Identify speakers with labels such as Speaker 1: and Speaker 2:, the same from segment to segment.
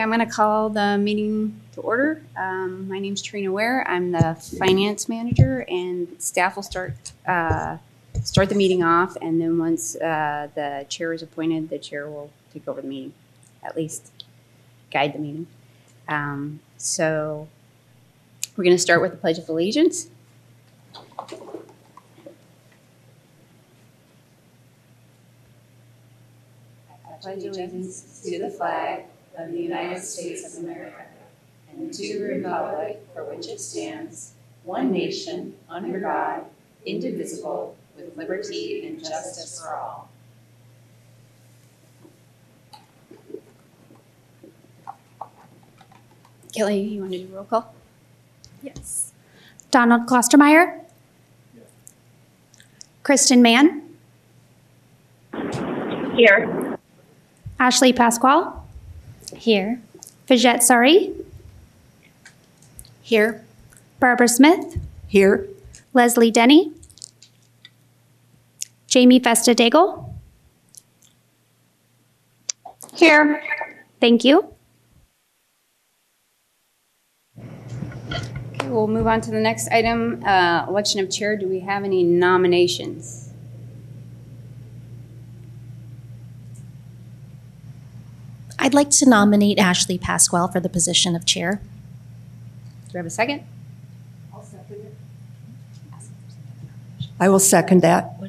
Speaker 1: I'm going to call the meeting to order. My name's Trina Ware. I'm the finance manager, and staff will start the meeting off, and then once the chair is appointed, the chair will take over the meeting, at least guide the meeting. So we're going to start with the Pledge of Allegiance. I pledge allegiance to the flag of the United States of America and to the republic for which it stands, one nation, under God, indivisible, with liberty and justice for all. Kelly, you want to do roll call?
Speaker 2: Yes. Donald Klostermeyer? Yes. Kristen Mann?
Speaker 3: Here.
Speaker 2: Ashley Pasquale?
Speaker 4: Here.
Speaker 2: Vijette Sari?
Speaker 4: Here.
Speaker 2: Barbara Smith?
Speaker 5: Here.
Speaker 2: Leslie Denny? Jamie Festa-Daigle?
Speaker 3: Here.
Speaker 2: Thank you.
Speaker 1: Okay, we'll move on to the next item, election of chair. Do we have any nominations?
Speaker 4: I'd like to nominate Ashley Pasquale for the position of chair.
Speaker 1: Do we have a second?
Speaker 5: I'll second it. I will second that.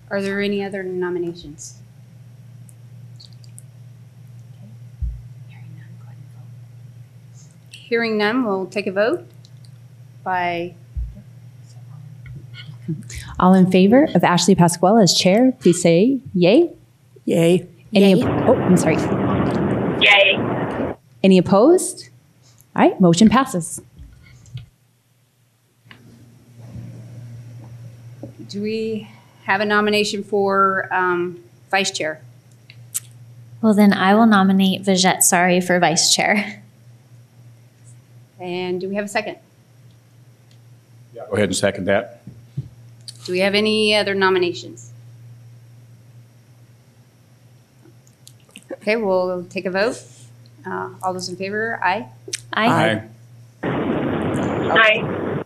Speaker 1: Are there any other nominations? Hearing none, we'll take a vote by...
Speaker 6: All in favor of Ashley Pasquale as chair, please say yay.
Speaker 5: Yay.
Speaker 6: Any
Speaker 4: Yay.
Speaker 6: I'm sorry.
Speaker 3: Yay.
Speaker 6: Any opposed? All right, motion passes.
Speaker 1: Do we have a nomination for vice chair?
Speaker 4: Well, then I will nominate Vijette Sari for vice chair.
Speaker 1: And do we have a second?
Speaker 7: Yeah, go ahead and second that.
Speaker 1: Do we have any other nominations? Okay, we'll take a vote. All those in favor, aye?
Speaker 4: Aye.
Speaker 3: Aye.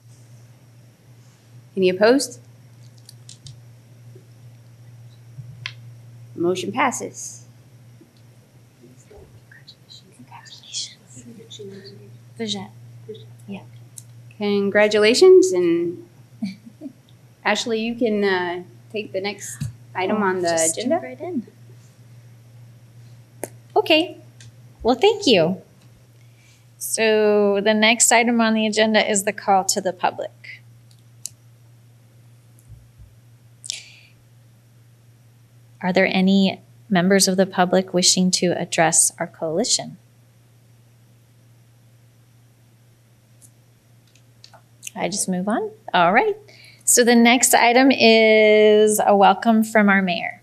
Speaker 1: Any opposed? Motion passes.
Speaker 4: Vijette.
Speaker 1: Congratulations, and Ashley, you can take the next item on the
Speaker 4: Just
Speaker 1: agenda.
Speaker 4: jump right in. Okay, well, thank you. So the next item on the agenda is the call to the public. Are there any members of the public wishing to address our coalition? I just move on? All right. So the next item is a welcome from our mayor.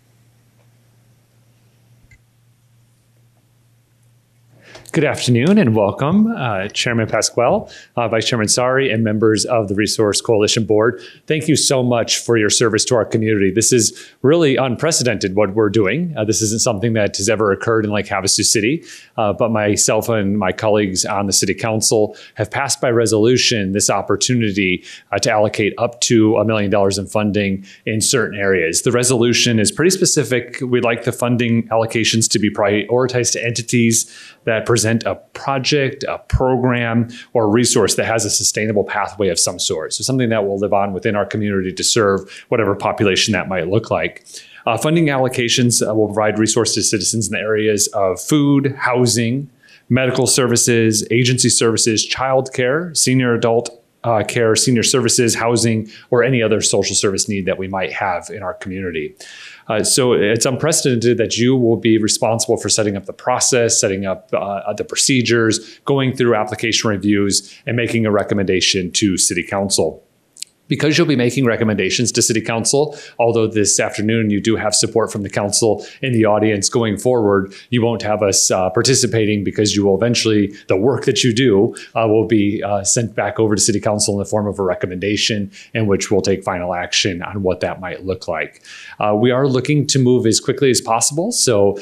Speaker 8: Good afternoon and welcome, Chairman Pasquale, Vice Chairman Sari, and members of the Resource Coalition Board. Thank you so much for your service to our community. This is really unprecedented what we're doing. This isn't something that has ever occurred in Lake Havasu City, but myself and my colleagues on the City Council have passed by resolution this opportunity to allocate up to $1 million in funding in certain areas. The resolution is pretty specific. We'd like the funding allocations to be prioritized to entities that present a project, a program, or a resource that has a sustainable pathway of some sort. So something that will live on within our community to serve whatever population that might look like. Funding allocations will provide resources to citizens in the areas of food, housing, medical services, agency services, childcare, senior adult care, senior services, housing, or any other social service need that we might have in our community. So it's unprecedented that you will be responsible for setting up the process, setting up the procedures, going through application reviews, and making a recommendation to City Council. Because you'll be making recommendations to City Council, although this afternoon you do have support from the council in the audience going forward, you won't have us participating because you will eventually, the work that you do will be sent back over to City Council in the form of a recommendation in which we'll take final action on what that might look like. We are looking to move as quickly as possible, so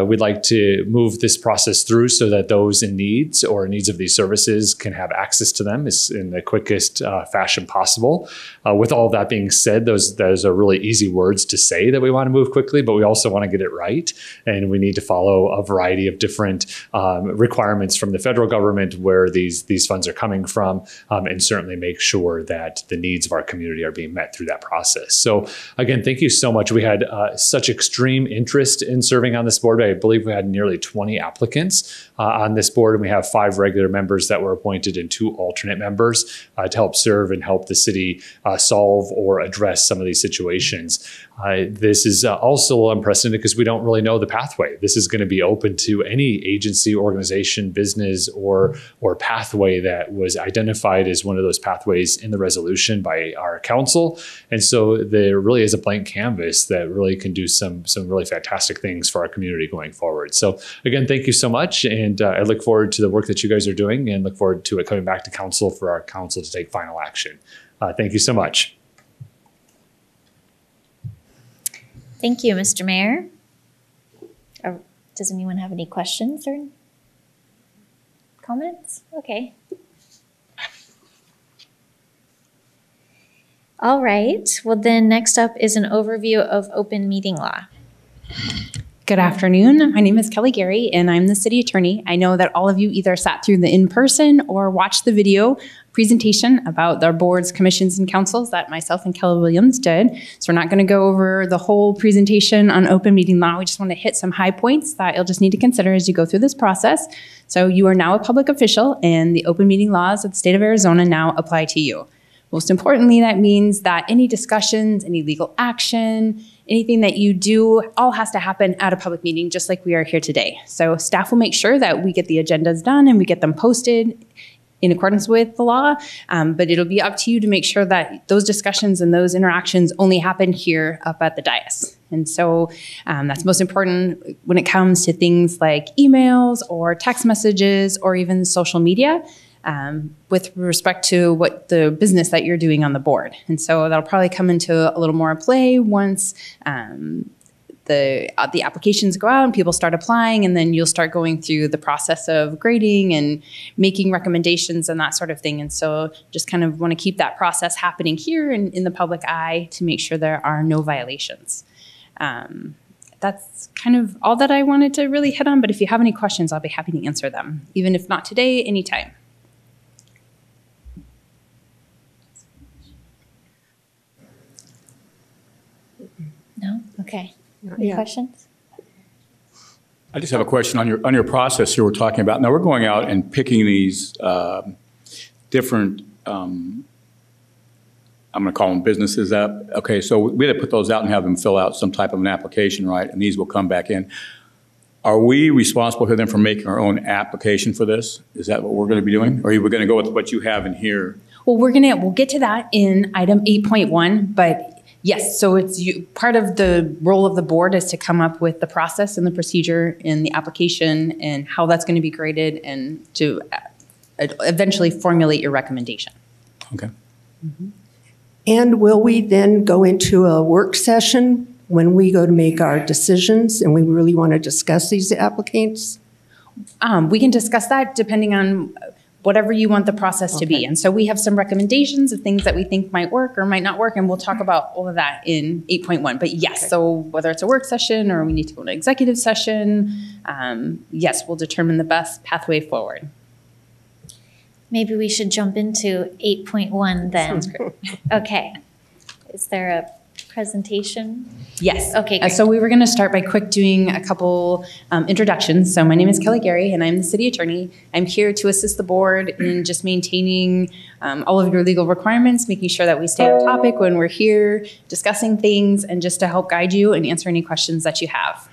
Speaker 8: we'd like to move this process through so that those in needs or needs of these services can have access to them in the quickest fashion possible. With all that being said, those are really easy words to say that we want to move quickly, but we also want to get it right. And we need to follow a variety of different requirements from the federal government where these funds are coming from, and certainly make sure that the needs of our community are being met through that process. So again, thank you so much. We had such extreme interest in serving on this board. I believe we had nearly 20 applicants on this board, and we have 5 regular members that were appointed and 2 alternate members to help serve and help the city solve or address some of these situations. This is also unprecedented because we don't really know the pathway. This is going to be open to any agency, organization, business, or pathway that was identified as one of those pathways in the resolution by our council. And so there really is a blank canvas that really can do some really fantastic things for our community going forward. So again, thank you so much. And I look forward to the work that you guys are doing and look forward to it coming back to council for our council to take final action. Thank you so much.
Speaker 4: Thank you, Mr. Mayor. Does anyone have any questions or comments? Okay. All right. Well, then next up is an overview of open meeting law.
Speaker 6: Good afternoon. My name is Kelly Gary, and I'm the city attorney. I know that all of you either sat through the in-person or watched the video presentation about our boards, commissions, and councils that myself and Kelly Williams did. So we're not going to go over the whole presentation on open meeting law. We just want to hit some high points that you'll just need to consider as you go through this process. So you are now a public official, and the open meeting laws of the state of Arizona now apply to you. Most importantly, that means that any discussions, any legal action, anything that you do, all has to happen at a public meeting, just like we are here today. So staff will make sure that we get the agendas done and we get them posted in accordance with the law, but it'll be up to you to make sure that those discussions and those interactions only happen here up at the dais. And so that's most important when it comes to things like emails or text messages or even social media. With respect to what the business that you're doing on the board. And so that'll probably come into a little more play once the applications go out and people start applying, and then you'll start going through the process of grading and making recommendations and that sort of thing. And so just kind of want to keep that process happening here in the public eye to make sure there are no violations. That's kind of all that I wanted to really hit on, but if you have any questions, I'll be happy to answer them, even if not today, anytime.
Speaker 4: No? Okay. Any questions?
Speaker 7: I just have a question on your process you were talking about. Now we're going out and picking these different, I'm going to call them businesses up. Okay, so we had to put those out and have them fill out some type of an application, right? And these will come back in. Are we responsible for them for making our own application for this? Is that what we're going to be doing? Or are we going to go with what you have in here?
Speaker 6: Well, we'll get to that in item 8.1, but yes, so it's part of the role of the board is to come up with the process and the procedure in the application and how that's going to be graded and to eventually formulate your recommendation.
Speaker 7: Okay.
Speaker 5: Mm-hmm. And will we then go into a work session when we go to make our decisions and we really want to discuss these applicants?
Speaker 6: We can discuss that depending on whatever you want the process to be. And so we have some recommendations of things that we think might work or might not work, and we'll talk about all of that in 8.1. But yes, so whether it's a work session or we need to go to an executive session, yes, we'll determine the best pathway forward.
Speaker 4: Maybe we should jump into 8.1 then.
Speaker 6: Sounds great.
Speaker 4: Okay. Is there a presentation?
Speaker 6: Yes.
Speaker 4: Okay, great.
Speaker 6: So we were going to start by quick doing a couple introductions. So my name is Kelly Gary, and I'm the city attorney. I'm here to assist the board in just maintaining all of your legal requirements, making sure that we stay on topic when we're here discussing things, and just to help guide you and answer any questions that you have.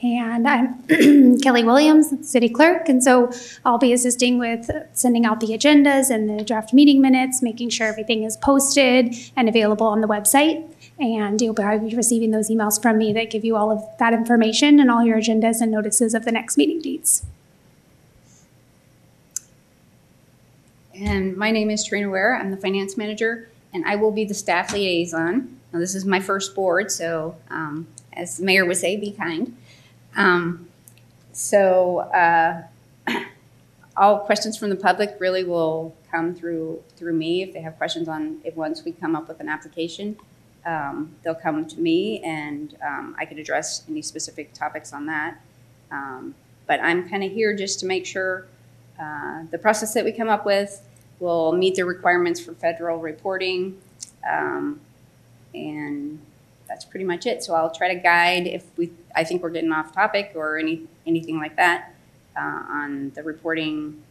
Speaker 2: And I'm Kelly Williams, city clerk, and so I'll be assisting with sending out the agendas and the draft meeting minutes, making sure everything is posted and available on the website. And you'll be receiving those emails from me that give you all of that information and all your agendas and notices of the next meeting dates.
Speaker 1: And my name is Trina Ware. I'm the finance manager, and I will be the staff liaison. Now, this is my first board, so as the mayor would say, be kind. All questions from the public really will come through me. If they have questions once we come up with an application, they'll come to me, and I could address any specific topics on that. But I'm kind of here just to make sure the process that we come up with will meet the requirements for federal reporting, and that's pretty much it. So I'll try to guide if I think we're getting off topic or anything like that on the reporting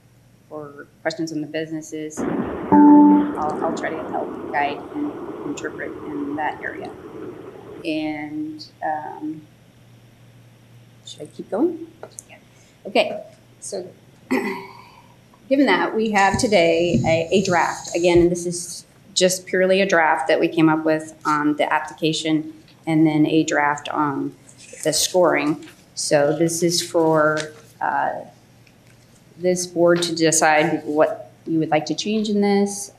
Speaker 1: or questions on the businesses. I'll try to help guide and interpret in that area. And should I keep going? Yeah. Okay, so given that, we have today a draft. Again, this is just purely a draft that we came up with on the application, and then a draft on the scoring. So this is for this board to decide what you would like to change in this.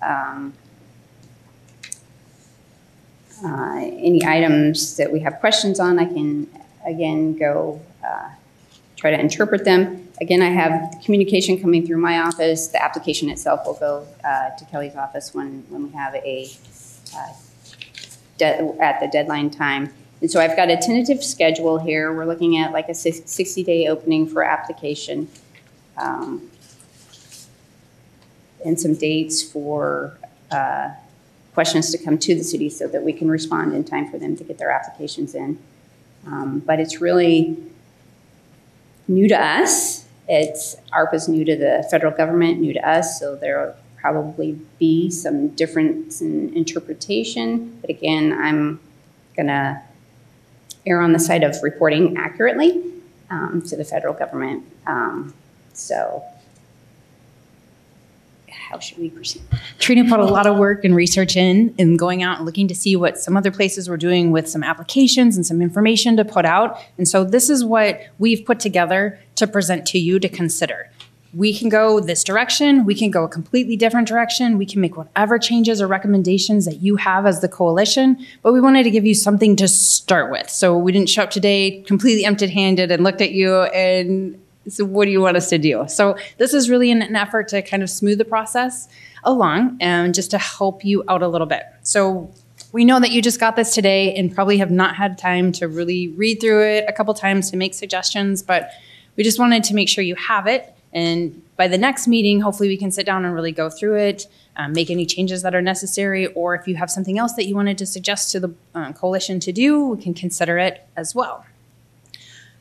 Speaker 1: Any items that we have questions on, I can, again, go try to interpret them. Again, I have communication coming through my office. The application itself will go to Kelly's office when we have at the deadline time. And so I've got a tentative schedule here. We're looking at like a 60-day opening for application, and some dates for questions to come to the city so that we can respond in time for them to get their applications in. But it's really new to us. ARPA's new to the federal government, new to us, so there will probably be some difference in interpretation. But again, I'm gonna err on the side of reporting accurately to the federal government. So how should we proceed?
Speaker 6: Trina put a lot of work and research in going out and looking to see what some other places were doing with some applications and some information to put out. And so this is what we've put together to present to you to consider. We can go this direction. We can go a completely different direction. We can make whatever changes or recommendations that you have as the coalition, but we wanted to give you something to start with. So we didn't show up today completely empty-handed and looked at you and so what do you want us to do? So this is really an effort to kind of smooth the process along and just to help you out a little bit. So we know that you just got this today and probably have not had time to really read through it a couple times to make suggestions, but we just wanted to make sure you have it. And by the next meeting, hopefully we can sit down and really go through it, make any changes that are necessary, or if you have something else that you wanted to suggest to the coalition to do, we can consider it as well.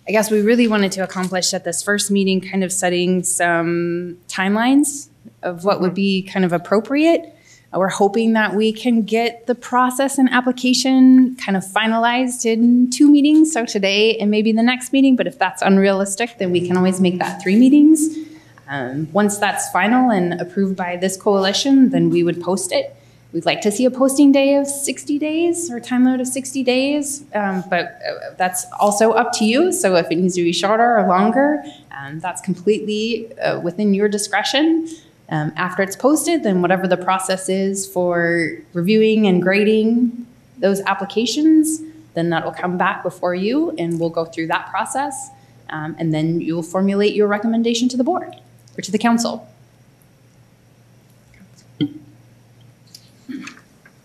Speaker 6: I guess we really wanted to accomplish at this first meeting kind of setting some timelines of what would be kind of appropriate. We're hoping that we can get the process and application kind of finalized in 2 meetings, so today and maybe the next meeting, but if that's unrealistic, then we can always make that 3 meetings. Once that's final and approved by this coalition, then we would post it. We'd like to see a posting day of 60 days or time limit of 60 days, but that's also up to you. So if it needs to be shorter or longer, that's completely within your discretion. After it's posted, then whatever the process is for reviewing and grading those applications, then that will come back before you and we'll go through that process. And then you'll formulate your recommendation to the board or to the council.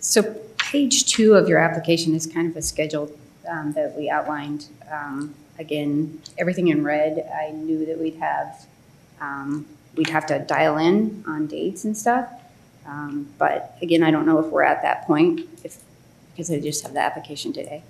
Speaker 1: So page 2 of your application is kind of a schedule that we outlined. Again, everything in red, I knew that we'd have to dial in on dates and stuff. But again, I don't know if we're at that point because I just have the application today.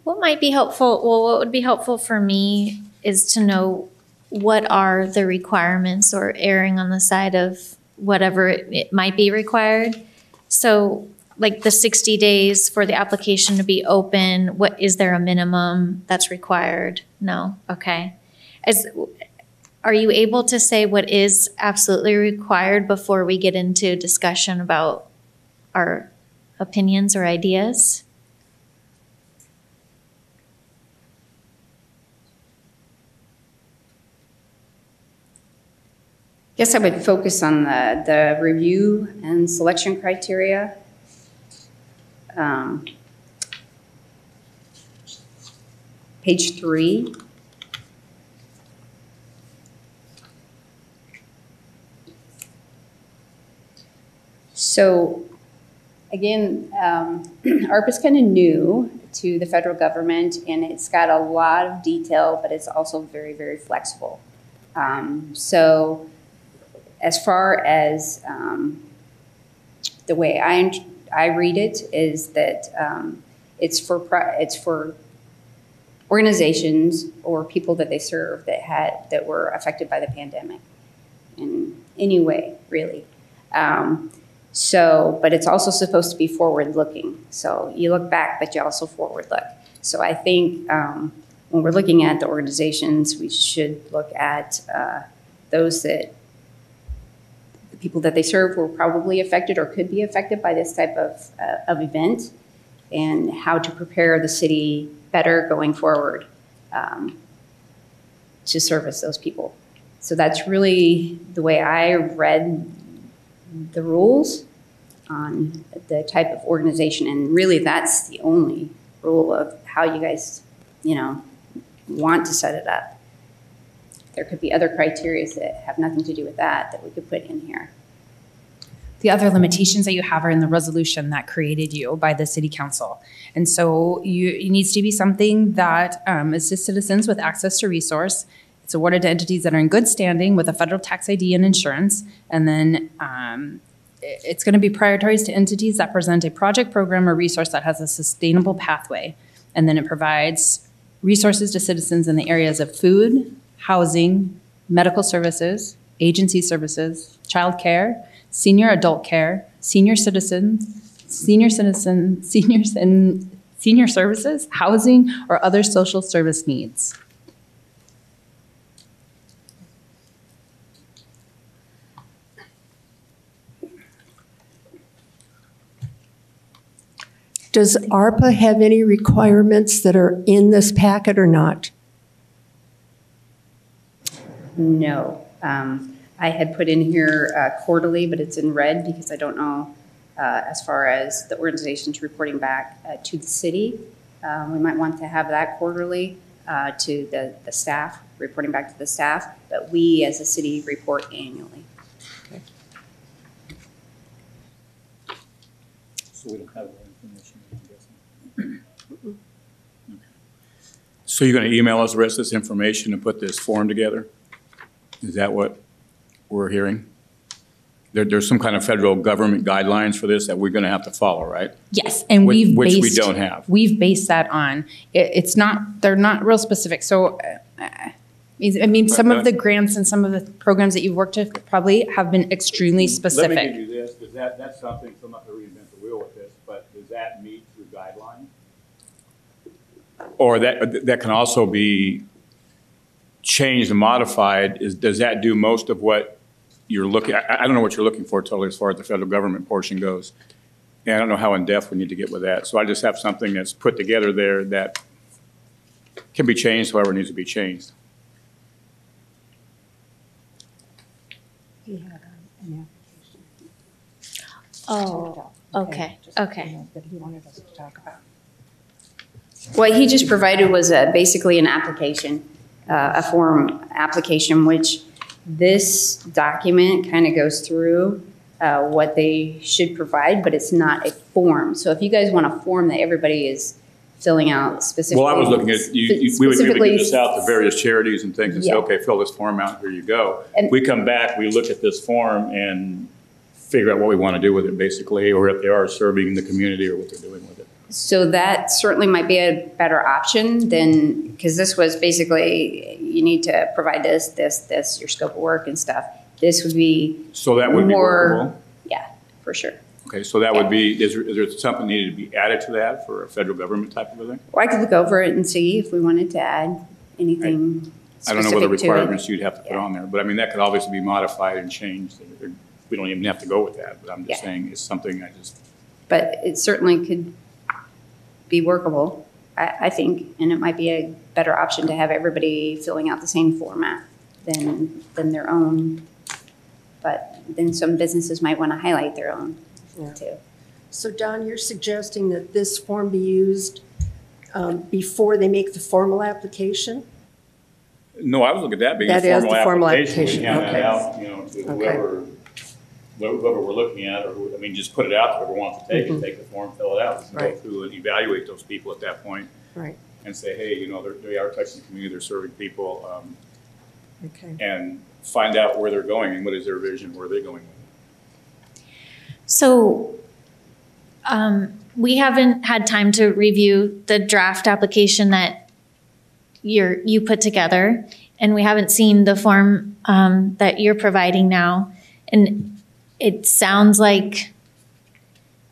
Speaker 4: What might be helpful, well, what would be helpful for me is to know what are the requirements or erring on the side of whatever it might be required. So like the 60 days for the application to be open, is there a minimum that's required? No? Okay. Are you able to say what is absolutely required before we get into discussion about our opinions or ideas?
Speaker 1: Guess I would focus on the review and selection criteria. Page 3. So again, ARP is kind of new to the federal government, and it's got a lot of detail, but it's also very, very flexible. So as far as the way I read it is that it's for organizations or people that they serve that were affected by the pandemic in any way, really. But it's also supposed to be forward-looking. So you look back, but you also forward-look. So I think when we're looking at the organizations, we should look at those that the people that they serve were probably affected or could be affected by this type of event, and how to prepare the city better going forward to service those people. So that's really the way I read the rules on the type of organization, and really that's the only rule of how you guys, want to set it up. There could be other criteria that have nothing to do with that we could put in here.
Speaker 6: The other limitations that you have are in the resolution that created you by the city council. And so it needs to be something that assists citizens with access to resource. It's awarded to entities that are in good standing with a federal tax ID and insurance. And then it's going to be prioritized to entities that present a project, program, or resource that has a sustainable pathway. And then it provides resources to citizens in the areas of food, housing, medical services, agency services, childcare, senior adult care, senior services, housing, or other social service needs.
Speaker 5: Does ARPA have any requirements that are in this packet or not?
Speaker 1: No. I had put in here quarterly, but it's in red because I don't know as far as the organizations reporting back to the city. We might want to have that quarterly to the staff, reporting back to the staff, but we as a city report annually.
Speaker 7: Okay. So we don't have that information, I'm guessing. Okay. So you're going to email us the rest of this information and put this form together? Is that what we're hearing? There's some kind of federal government guidelines for this that we're going to have to follow, right?
Speaker 6: Yes, and
Speaker 7: which we don't have.
Speaker 6: We've based that on. They're not real specific. So, some of the grants and some of the programs that you've worked with probably have been extremely specific.
Speaker 7: Let me give you this, because that's something, so I'm not going to reinvent the wheel with this, but does that meet your guidelines? Or that can also be changed and modified. Does that do most of what you're looking at? I don't know what you're looking for totally as far as the federal government portion goes. And I don't know how in-depth we need to get with that. So I just have something that's put together there that can be changed however it needs to be changed.
Speaker 5: He had an application.
Speaker 4: Oh, okay.
Speaker 5: That he wanted us to talk about.
Speaker 1: What he just provided was basically an application, a form application, which this document kind of goes through what they should provide, but it's not a form. So if you guys want a form that everybody is filling out specifically.
Speaker 7: Well, I was looking at, we would give this out to various charities and things and say, okay, fill this form out, here you go. And we come back, we look at this form and figure out what we want to do with it basically, or if they are serving the community or what they're doing with it.
Speaker 1: So that certainly might be a better option than, because this was basically, you need to provide this, your scope of work and stuff. This would be
Speaker 7: so that would
Speaker 1: more,
Speaker 7: be workable?
Speaker 1: Yeah, for sure.
Speaker 7: Okay, so that would be, is there something needed to be added to that for a federal government type of a thing?
Speaker 1: Or I could look over it and see if we wanted to add anything
Speaker 7: I don't know what the
Speaker 1: specific to it.
Speaker 7: requirements you'd have to put on there, but I mean, that could obviously be modified and changed. We don't even have to go with that, but I'm just
Speaker 1: Yeah.
Speaker 7: saying it's something I just,
Speaker 1: But it certainly could be workable, I think, and it might be a better option to have everybody filling out the same format than their own. But then some businesses might want to highlight their own too.
Speaker 5: So Don, you're suggesting that this form be used before they make the formal application?
Speaker 7: no, I was looking at that being
Speaker 5: That
Speaker 7: a
Speaker 5: is the formal
Speaker 7: application. We hand
Speaker 5: application,
Speaker 7: that
Speaker 5: okay.
Speaker 7: out, to whoever we're looking at, or I mean, just put it out to whoever wants to take it, take the form, fill it out, and go
Speaker 5: Right.
Speaker 7: through and evaluate those people at that point
Speaker 5: Right,
Speaker 7: and say, hey, they are touching the community, they're serving people,
Speaker 5: okay.
Speaker 7: and find out where they're going and what is their vision, where they're going.
Speaker 4: So we haven't had time to review the draft application that you put together, and we haven't seen the form that you're providing now. And it sounds like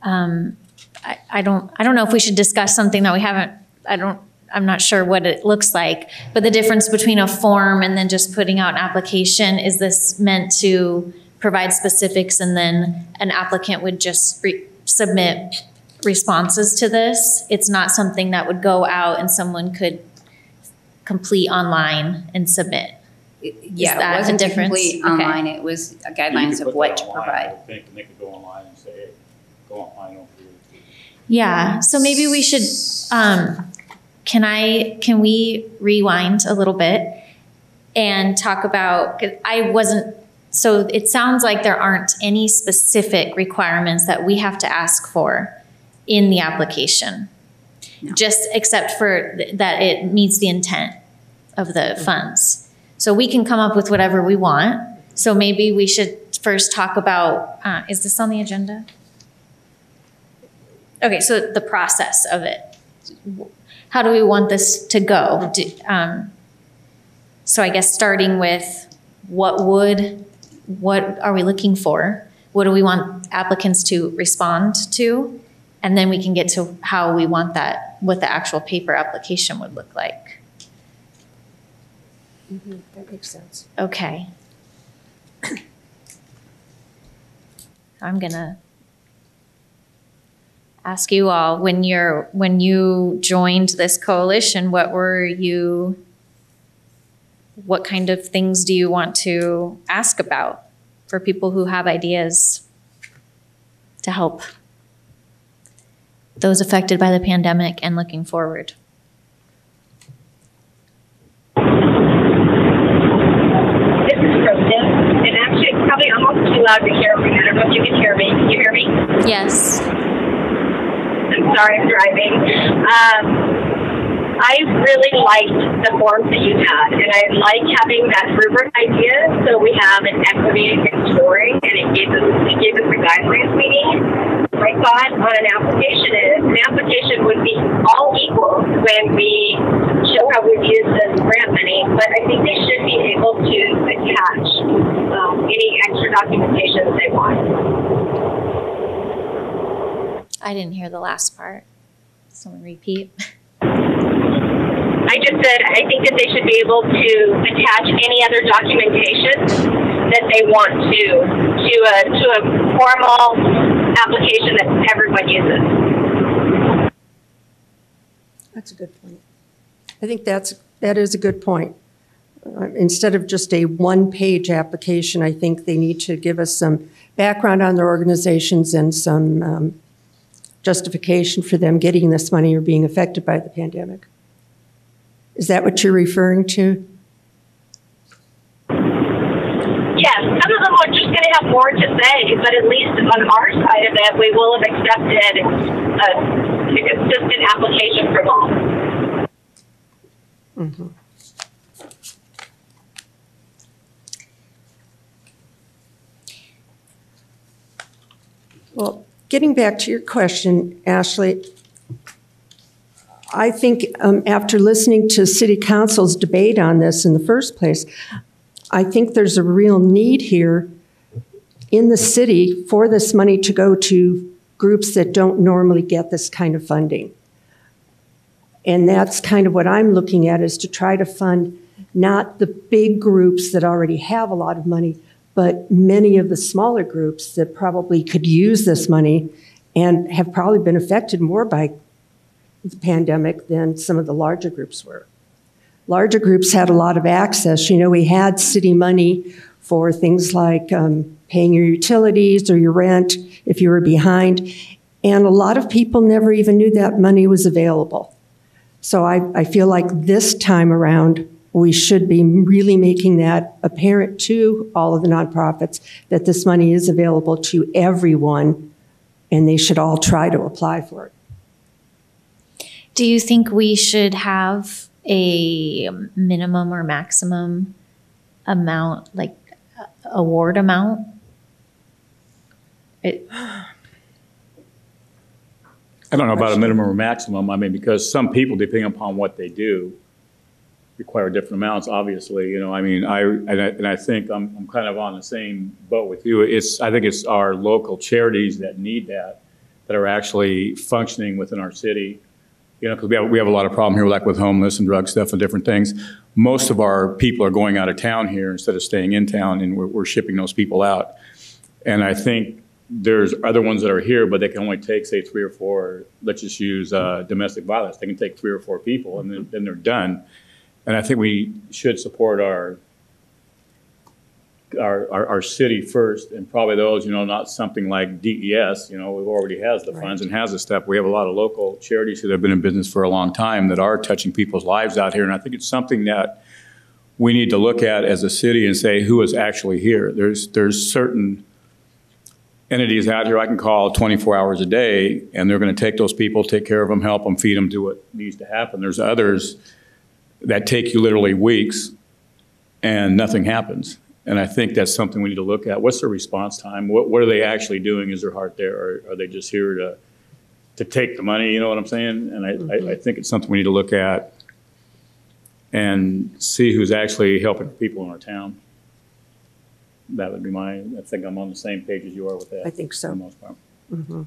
Speaker 4: I don't know if we should discuss something that we haven't. I'm not sure what it looks like. But the difference between a form and then just putting out an application, is this meant to provide specifics and then an applicant would just submit responses to this? It's not something that would go out and someone could complete online and submit.
Speaker 1: Yeah,
Speaker 4: that
Speaker 1: it
Speaker 4: a
Speaker 1: wasn't to
Speaker 4: difference?
Speaker 1: complete
Speaker 4: Okay.
Speaker 1: online, it was guidelines of what to provide.
Speaker 7: I think, and they could go online and say, hey, go online over here.
Speaker 4: Yeah, so maybe we should, can we rewind a little bit and talk about, 'cause so it sounds like there aren't any specific requirements that we have to ask for in the application.
Speaker 1: No.
Speaker 4: Just except for that it meets the intent of the funds. So we can come up with whatever we want. So maybe we should first talk about, is this on the agenda? Okay, so the process of it. How do we want this to go? So I guess starting with what are we looking for? What do we want applicants to respond to? And then we can get to how we want that, what the actual paper application would look like.
Speaker 5: That makes sense.
Speaker 4: Okay. I'm gonna ask you all, when you joined this coalition, what kind of things do you want to ask about for people who have ideas to help those affected by the pandemic and looking forward?
Speaker 3: This is Kristen, and actually it's probably almost too loud to hear me. I don't know if you can hear me. Can you hear me?
Speaker 4: Yes.
Speaker 3: I'm sorry, I'm driving. I really liked the forms that you had, and I like having that rubric idea. So we have an equity and scoring, and it gave us the guidelines we need. My thought on an application would be all equal when we show how we've used this grant money, but I think they should be able to attach any extra documentation that they want.
Speaker 4: I didn't hear the last part. Someone repeat.
Speaker 3: I just said I think that they should be able to attach any other documentation that they want to a formal application that everyone uses.
Speaker 5: That's a good point. I think that is a good point. Instead of just a one-page application, I think they need to give us some background on their organizations and some justification for them getting this money or being affected by the pandemic. Is that what you're referring to?
Speaker 3: Yes, some of them are just going to have more to say, but at least on our side of it, we will have accepted a consistent application from all.
Speaker 5: Mm-hmm. Well, getting back to your question, Ashley, I think after listening to City Council's debate on this in the first place, I think there's a real need here in the city for this money to go to groups that don't normally get this kind of funding. And that's kind of what I'm looking at, is to try to fund not the big groups that already have a lot of money, but many of the smaller groups that probably could use this money and have probably been affected more by the pandemic than some of the larger groups were. Larger groups had a lot of access. You know, we had city money for things like paying your utilities or your rent if you were behind. And a lot of people never even knew that money was available. So I feel like this time around, we should be really making that apparent to all of the nonprofits that this money is available to everyone, and they should all try to apply for it.
Speaker 4: Do you think we should have a minimum or maximum amount, like award amount?
Speaker 7: I don't know about a minimum or maximum. I mean, because some people, depending upon what they do, require different amounts, obviously. You know, I mean, I think I'm kind of on the same boat with you. I think it's our local charities that need that are actually functioning within our city. You know, because we have a lot of problem here, like with homeless and drug stuff and different things. Most of our people are going out of town here instead of staying in town, and we're shipping those people out. And I think there's other ones that are here, but they can only take, say, 3 or 4. Let's just use domestic violence. They can take 3 or 4 people, and then they're done. And I think we should support our city first, and probably those, you know, not something like DES, you know, who already has the funds and has the stuff. We have a lot of local charities that have been in business for a long time that are touching people's lives out here. And I think it's something that we need to look at as a city and say, who is actually here? There's certain entities out here I can call 24 hours a day, and they're going to take those people, take care of them, help them, feed them, do what needs to happen. There's others that take you literally weeks and nothing happens. And I think that's something we need to look at. What's their response time? What are they actually doing? Is their heart there? Or are they just here to take the money? You know what I'm saying? And I think it's something we need to look at and see who's actually helping people in our town. That would be I think I'm on the same page as you are with that.
Speaker 5: I think so.
Speaker 7: For the most part.
Speaker 5: Mm-hmm.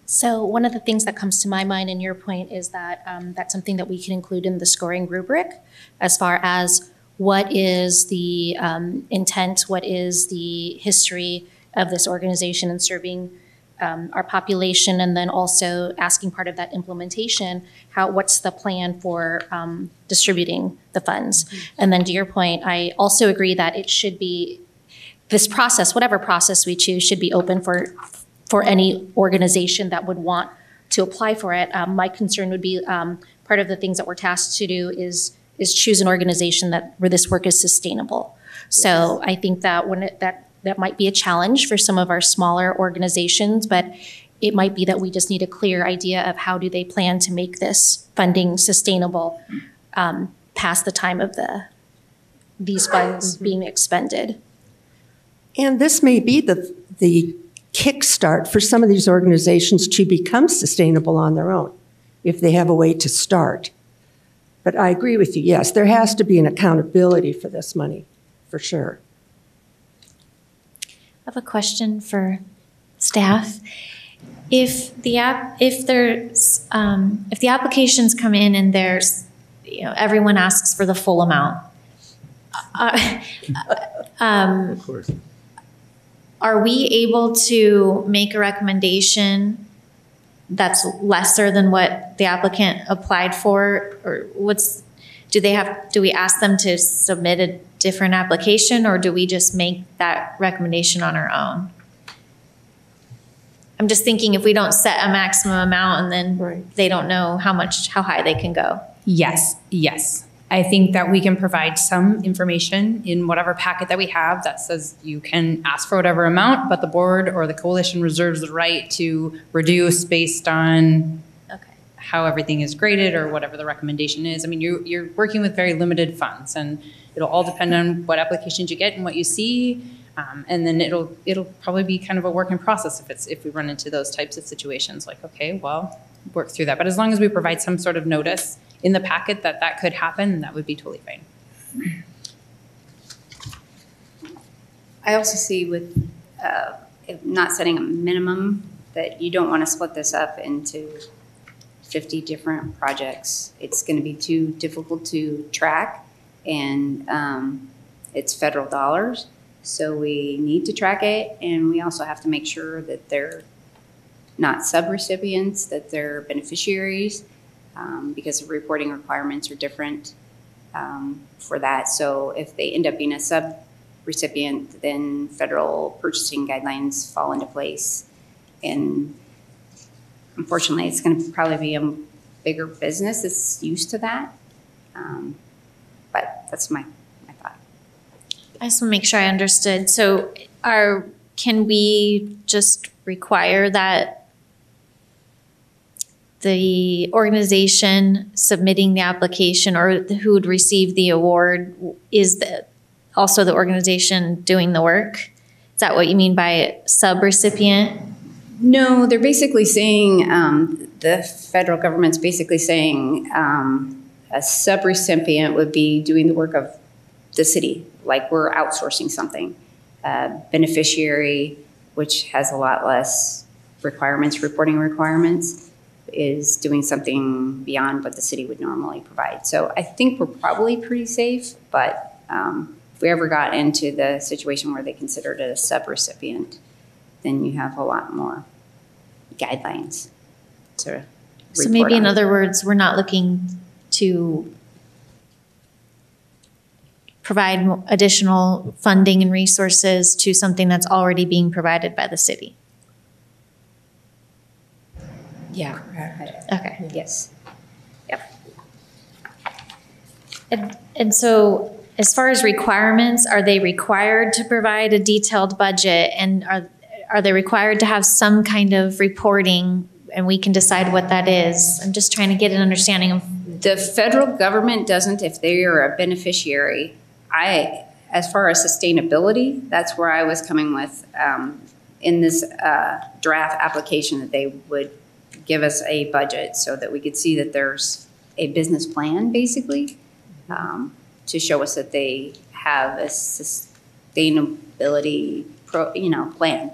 Speaker 9: So one of the things that comes to my mind in your point is that that's something that we can include in the scoring rubric as far as what is the intent, what is the history of this organization in serving our population, and then also asking part of that implementation, what's the plan for distributing the funds? And then to your point, I also agree that it should be, this process, whatever process we choose, should be open for any organization that would want to apply for it. My concern would be part of the things that we're tasked to do is choose an organization where this work is sustainable. So I think that that might be a challenge for some of our smaller organizations, but it might be that we just need a clear idea of how do they plan to make this funding sustainable past the time of these funds being expended.
Speaker 5: And this may be the kickstart for some of these organizations to become sustainable on their own, if they have a way to start. But I agree with you, yes, there has to be an accountability for this money, for sure.
Speaker 4: I have a question for staff. If the applications come in and there's, you know, everyone asks for the full amount,
Speaker 7: Of course.
Speaker 4: are we able to make a recommendation that's lesser than what the applicant applied for, or do we ask them to submit a different application, or do we just make that recommendation on our own? I'm just thinking if we don't set a maximum amount and then they don't know how high they can go.
Speaker 6: Yes. I think that we can provide some information in whatever packet that we have that says you can ask for whatever amount, but the board or the coalition reserves the right to reduce based on how everything is graded or whatever the recommendation is. I mean, you're working with very limited funds, and it'll all depend on what applications you get and what you see. And then it'll probably be kind of a work in process if we run into those types of situations, like, okay, well, work through that. But as long as we provide some sort of notice in the packet that could happen, that would be totally fine.
Speaker 1: I also see with if not setting a minimum that you don't want to split this up into 50 different projects. It's going to be too difficult to track, and it's federal dollars. So we need to track it, and we also have to make sure that they're not subrecipients, that they're beneficiaries, because the reporting requirements are different for that. So if they end up being a subrecipient, then federal purchasing guidelines fall into place. And unfortunately, it's going to probably be a bigger business that's used to that. But that's my thought.
Speaker 4: I just want to make sure I understood. So can we just require that the organization submitting the application or who would receive the award is also the organization doing the work? Is that what you mean by subrecipient?
Speaker 1: No, they're basically saying, the federal government's basically saying a subrecipient would be doing the work of the city, like we're outsourcing something. Beneficiary, which has a lot less reporting requirements, is doing something beyond what the city would normally provide. So I think we're probably pretty safe, but if we ever got into the situation where they considered it a subrecipient, then you have a lot more guidelines to
Speaker 4: So maybe in
Speaker 1: on.
Speaker 4: other words, we're not looking to provide additional funding and resources to something that's already being provided by the city.
Speaker 1: Yeah.
Speaker 4: Okay.
Speaker 1: Yes. Yep.
Speaker 4: And so as far as requirements, are they required to provide a detailed budget, and are they required to have some kind of reporting, and we can decide what that is? I'm just trying to get an understanding of.
Speaker 1: The federal government doesn't if they are a beneficiary. As far as sustainability, that's where I was coming with in this draft application, that they would give us a budget so that we could see that there's a business plan, basically, to show us that they have a sustainability plan.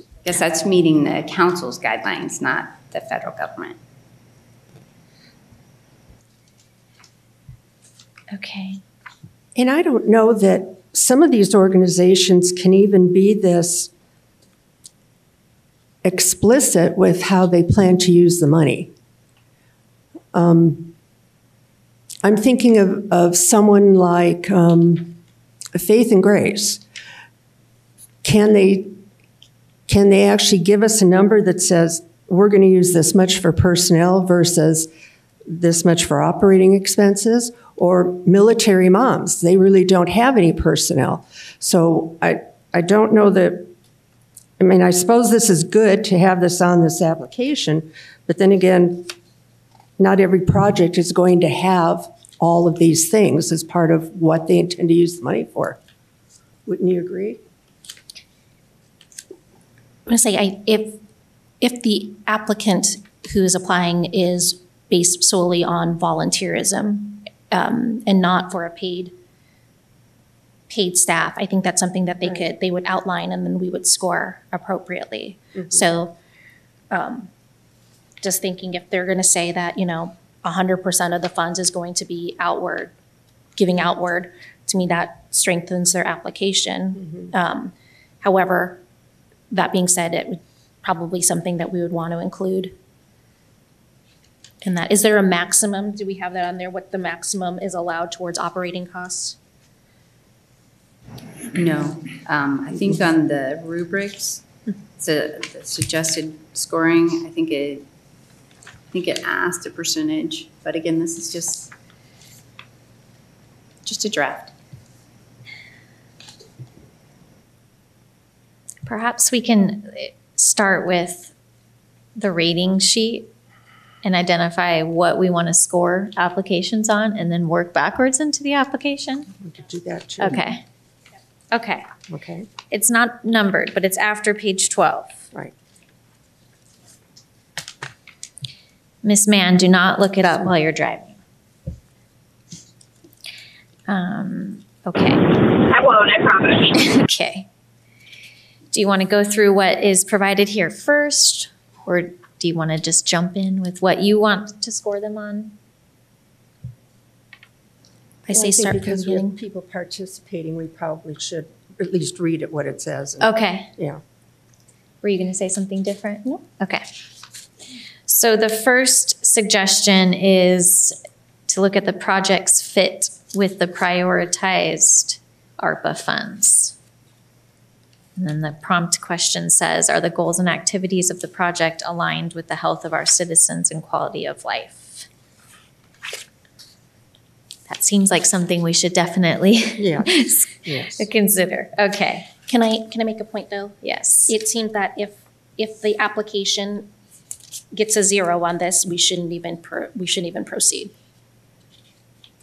Speaker 1: I guess that's meeting the council's guidelines, not the federal government.
Speaker 4: Okay.
Speaker 5: And I don't know that some of these organizations can even be this explicit with how they plan to use the money. I'm thinking of someone like Faith and Grace. Can they actually give us a number that says we're going to use this much for personnel versus this much for operating expenses? Or military moms, they really don't have any personnel. So I don't know that, I mean, I suppose this is good to have this on this application, but then again, not every project is going to have all of these things as part of what they intend to use the money for. Wouldn't you agree?
Speaker 9: I'm going to say, if the applicant who is applying is based solely on volunteerism, and not for a paid staff, I think that's something that they would outline, and then we would score appropriately. Mm-hmm. So just thinking, if they're going to say that 100% of the funds is going to be giving outward, to me that strengthens their application. Mm-hmm. However, that being said, it would probably something that we would want to include. And that, is there a maximum? Do we have that on there? What the maximum is allowed towards operating costs?
Speaker 1: No. I think on the rubrics, the suggested scoring, I think it asked a percentage, but again, this is just a draft.
Speaker 4: Perhaps we can start with the rating sheet and identify what we want to score applications on, and then work backwards into the application?
Speaker 5: We could do that too.
Speaker 4: Okay. Okay.
Speaker 5: Okay.
Speaker 4: It's not numbered, but it's after page 12.
Speaker 5: Right.
Speaker 4: Miss Mann, do not look it up while you're driving. Okay.
Speaker 3: I won't, I promise.
Speaker 4: Okay. Do you want to go through what is provided here first, or do you want to just jump in with what you want to score them on? I say start from the
Speaker 5: because we have
Speaker 4: beginning.
Speaker 5: people participating, we probably should at least read it what it says.
Speaker 4: Okay.
Speaker 5: Yeah.
Speaker 4: Were you going to say something different? No. Okay. So the first suggestion is to look at the project's fit with the prioritized ARPA funds. And then the prompt question says, are the goals and activities of the project aligned with the health of our citizens and quality of life? That seems like something we should definitely
Speaker 5: Yes.
Speaker 4: consider. Okay.
Speaker 9: Can I make a point though?
Speaker 4: Yes.
Speaker 9: It seemed that if the application gets a 0 on this, we shouldn't even proceed.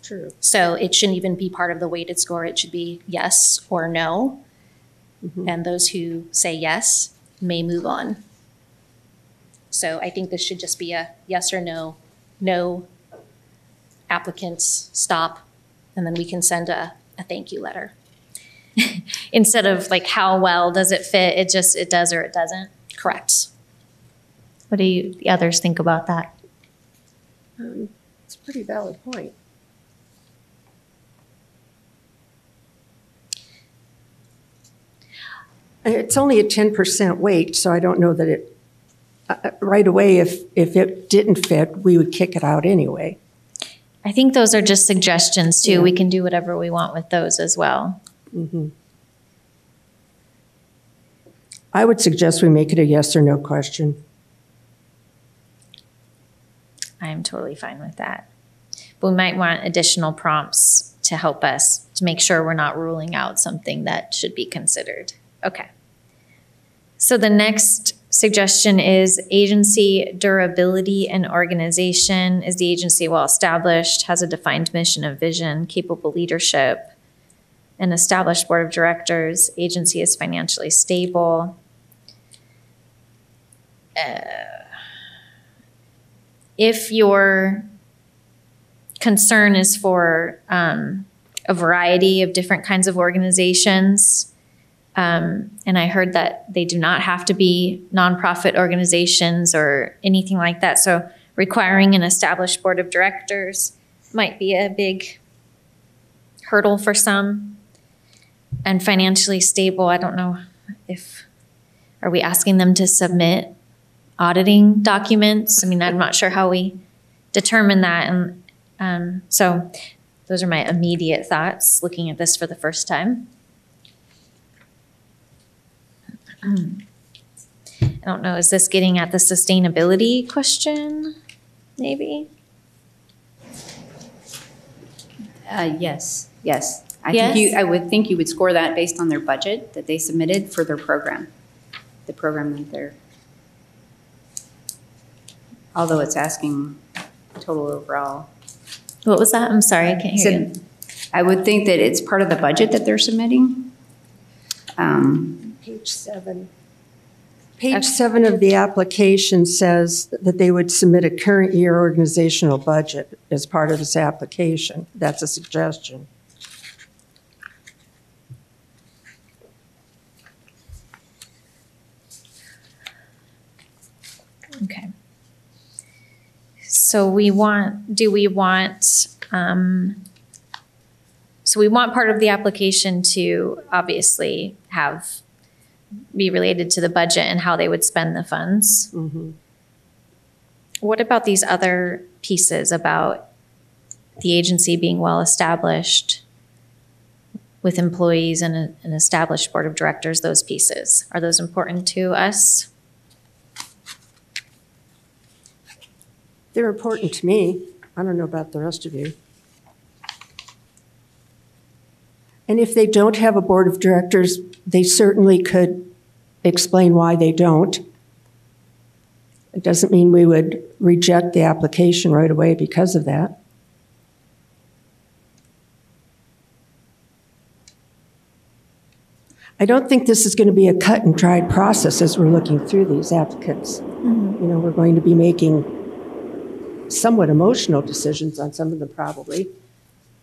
Speaker 5: True.
Speaker 9: So it shouldn't even be part of the weighted score. It should be yes or no. And those who say yes may move on. So I think this should just be a yes or no, no applicants, stop, and then we can send a thank you letter.
Speaker 4: Instead of like, how well does it fit? It does or it doesn't.
Speaker 9: Correct.
Speaker 4: What do the others think about that?
Speaker 5: It's a pretty valid point. It's only a 10% weight, so I don't know that it, right away, if it didn't fit, we would kick it out anyway.
Speaker 4: I think those are just suggestions too.
Speaker 5: Yeah.
Speaker 4: We can do whatever we want with those as well.
Speaker 5: I would suggest we make it a yes or no question.
Speaker 4: I'm totally fine with that. But we might want additional prompts to help us to make sure we're not ruling out something that should be considered. Okay. So the next suggestion is agency durability and organization. Is the agency well established, has a defined mission and vision, capable leadership, an established board of directors, agency is financially stable. If your concern is for a variety of different kinds of organizations, and I heard that they do not have to be nonprofit organizations or anything like that. So requiring an established board of directors might be a big hurdle for some. And financially stable, I don't know are we asking them to submit auditing documents? I mean, I'm not sure how we determine that. And so those are my immediate thoughts looking at this for the first time. I don't know, is this getting at the sustainability question, maybe?
Speaker 1: Yes.
Speaker 4: Yes?
Speaker 1: I would think you would score that based on their budget that they submitted for their program. The program that they're, although it's asking total overall.
Speaker 4: What was that? I'm sorry, I can't hear you.
Speaker 1: I would think that it's part of the budget that they're submitting.
Speaker 5: Page 7. Page 7 of the application says that they would submit a current year organizational budget as part of this application. That's a suggestion.
Speaker 4: Okay. So we want part of the application to obviously be related to the budget and how they would spend the funds. What about these other pieces about the agency being well established with employees and an established board of directors, those pieces? Are those important to us?
Speaker 5: They're important to me. I don't know about the rest of you. And if they don't have a board of directors, they certainly could explain why they don't. It doesn't mean we would reject the application right away because of that. I don't think this is going to be a cut and dried process as we're looking through these applicants. You know, we're going to be making somewhat emotional decisions on some of them probably.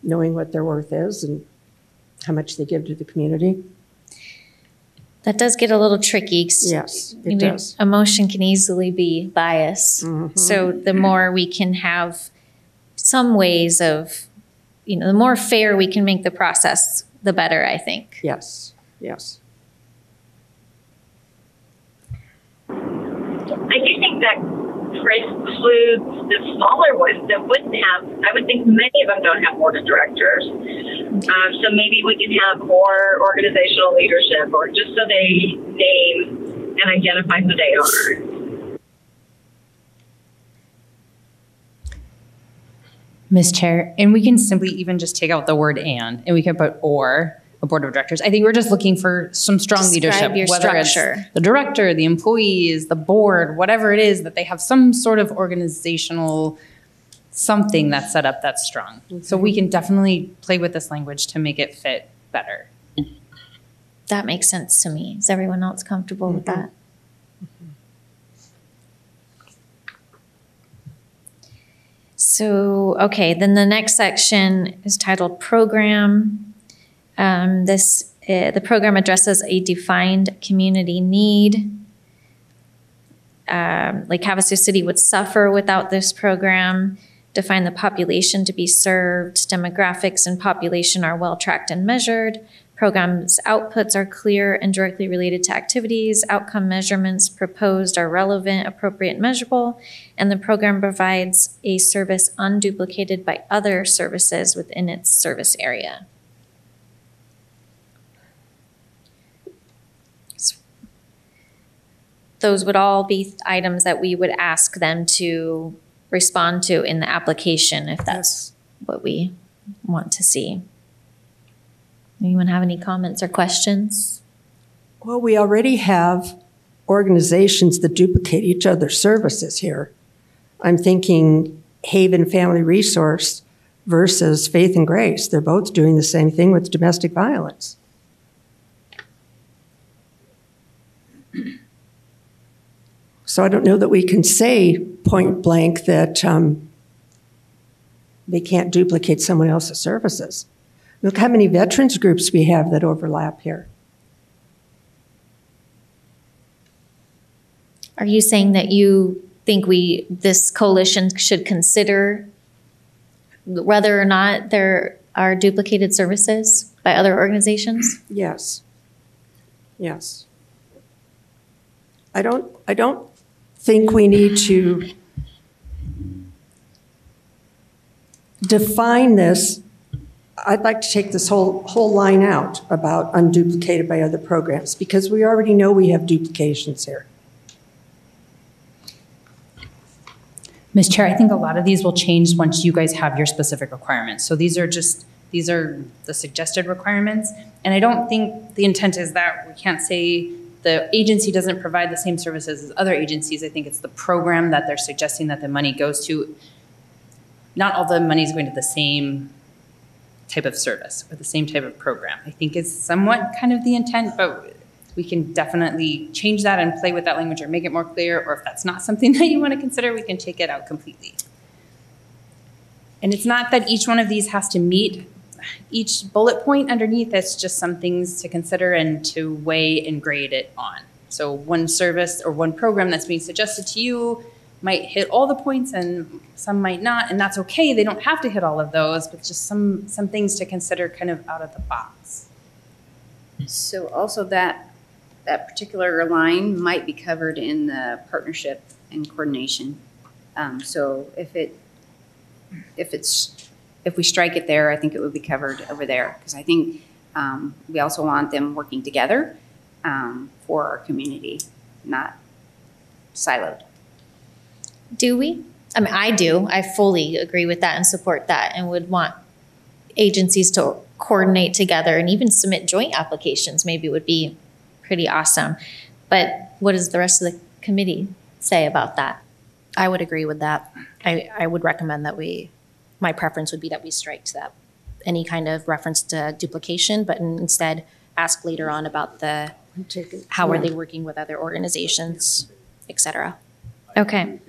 Speaker 5: knowing what their worth is and how much they give to the community.
Speaker 4: That does get a little tricky.
Speaker 5: Yes, it does.
Speaker 4: Emotion can easily be bias. So the more we can have some ways of, the more fair we can make the process, the better, I think.
Speaker 5: Yes, yes.
Speaker 3: I do think that precludes the smaller ones that wouldn't have, I would think many of them don't have board of directors. So maybe we can have more organizational leadership, or just so they name and identify who they are.
Speaker 6: Ms. Chair, and we can simply even just take out the word and we can put or a board of directors. I think we're just looking for some strong leadership,
Speaker 4: your
Speaker 6: whether
Speaker 4: structure.
Speaker 6: It's the director, the employees, the board, whatever it is, that they have some sort of organizational something that's set up that's strong. So we can definitely play with this language to make it fit better.
Speaker 4: That makes sense to me. Is everyone else comfortable with that? So, okay, then the next section is titled Program. The program addresses a defined community need. Like Havasu City would suffer without this program. Define the population to be served. Demographics and population are well tracked and measured. Program's outputs are clear and directly related to activities. Outcome measurements proposed are relevant, appropriate, and measurable. And the program provides a service unduplicated by other services within its service area. Those would all be items that we would ask them to respond to in the application if that's what we want to see. Anyone have any comments or questions?
Speaker 5: Well, we already have organizations that duplicate each other's services here. I'm thinking Haven Family Resource versus Faith and Grace. They're both doing the same thing with domestic violence. So I don't know that we can say point blank that they can't duplicate someone else's services. Look how many veterans groups we have that overlap here.
Speaker 4: Are you saying that you think this coalition should consider whether or not there are duplicated services by other organizations?
Speaker 5: Yes. Yes. I don't think we need to define this. I'd like to take this whole line out about unduplicated by other programs, because we already know we have duplications here.
Speaker 6: Ms. Chair, I think a lot of these will change once you guys have your specific requirements. So these are the suggested requirements. And I don't think the intent is that we can't say the agency doesn't provide the same services as other agencies. I think it's the program that they're suggesting that the money goes to. Not all the money is going to the same type of service or the same type of program. I think is somewhat kind of the intent, but we can definitely change that and play with that language or make it more clear, or if that's not something that you want to consider, we can take it out completely. And it's not that each one of these has to meet each bullet point underneath. It's just some things to consider and to weigh and grade it on. So one service or one program that's being suggested to you might hit all the points and some might not, and that's okay. They don't have to hit all of those, but just some things to consider kind of out of the box.
Speaker 1: So also that particular line might be covered in the partnership and coordination. So if we strike it there, I think it would be covered over there, because I think we also want them working together for our community, not siloed.
Speaker 4: Do we? I mean, I do. I fully agree with that and support that, and would want agencies to coordinate together and even submit joint applications maybe would be pretty awesome. But what does the rest of the committee say about that?
Speaker 9: I would agree with that. I would recommend that my preference would be that we strike that any kind of reference to duplication, but instead ask later on about how are they working with other organizations, et cetera.
Speaker 4: Okay.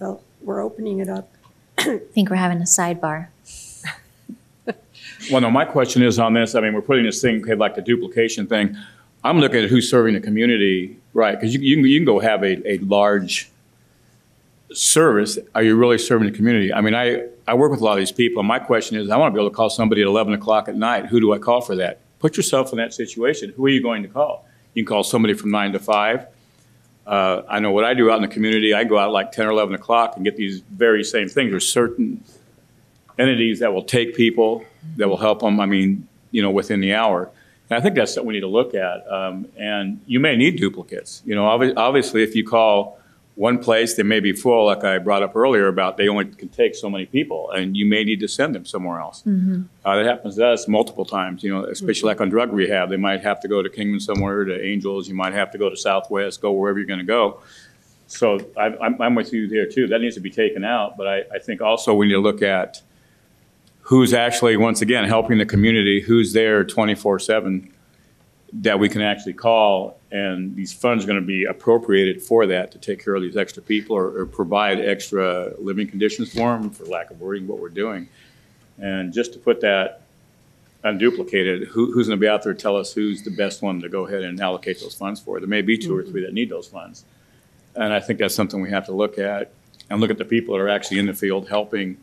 Speaker 5: Well, we're opening it up
Speaker 4: I think we're having a sidebar.
Speaker 7: Well, no, my question is on this. I mean, we're putting this thing, okay, like the duplication thing. I'm looking at who's serving the community, right? Because you can go have a large service. Are you really serving the community? I mean, I work with a lot of these people. And my question is, I want to be able to call somebody at 11 o'clock at night. Who do I call for that? Put yourself in that situation. Who are you going to call? You can call somebody from 9 to 5. I know what I do out in the community. I go out like 10 or 11 o'clock and get these very same things. There's certain entities that will take people, that will help them, I mean, you know, within the hour. And I think that's what we need to look at. And you may need duplicates. You know, obviously, if you call one place, they may be full, like I brought up earlier about they only can take so many people, and you may need to send them somewhere else. That happens to us multiple times, you know, especially like on drug rehab. They might have to go to Kingman somewhere, to Angels. You might have to go to Southwest, go wherever you're going to go. So I'm with you there, too. That needs to be taken out. But I think also we need to look at who's actually, once again, helping the community, who's there 24/7 that we can actually call, and these funds are going to be appropriated for that to take care of these extra people or provide extra living conditions for them, for lack of wording, what we're doing. And just to put that unduplicated, who's going to be out there to tell us who's the best one to go ahead and allocate those funds for? There may be 2 or 3 that need those funds. And I think that's something we have to look at, and look at the people that are actually in the field helping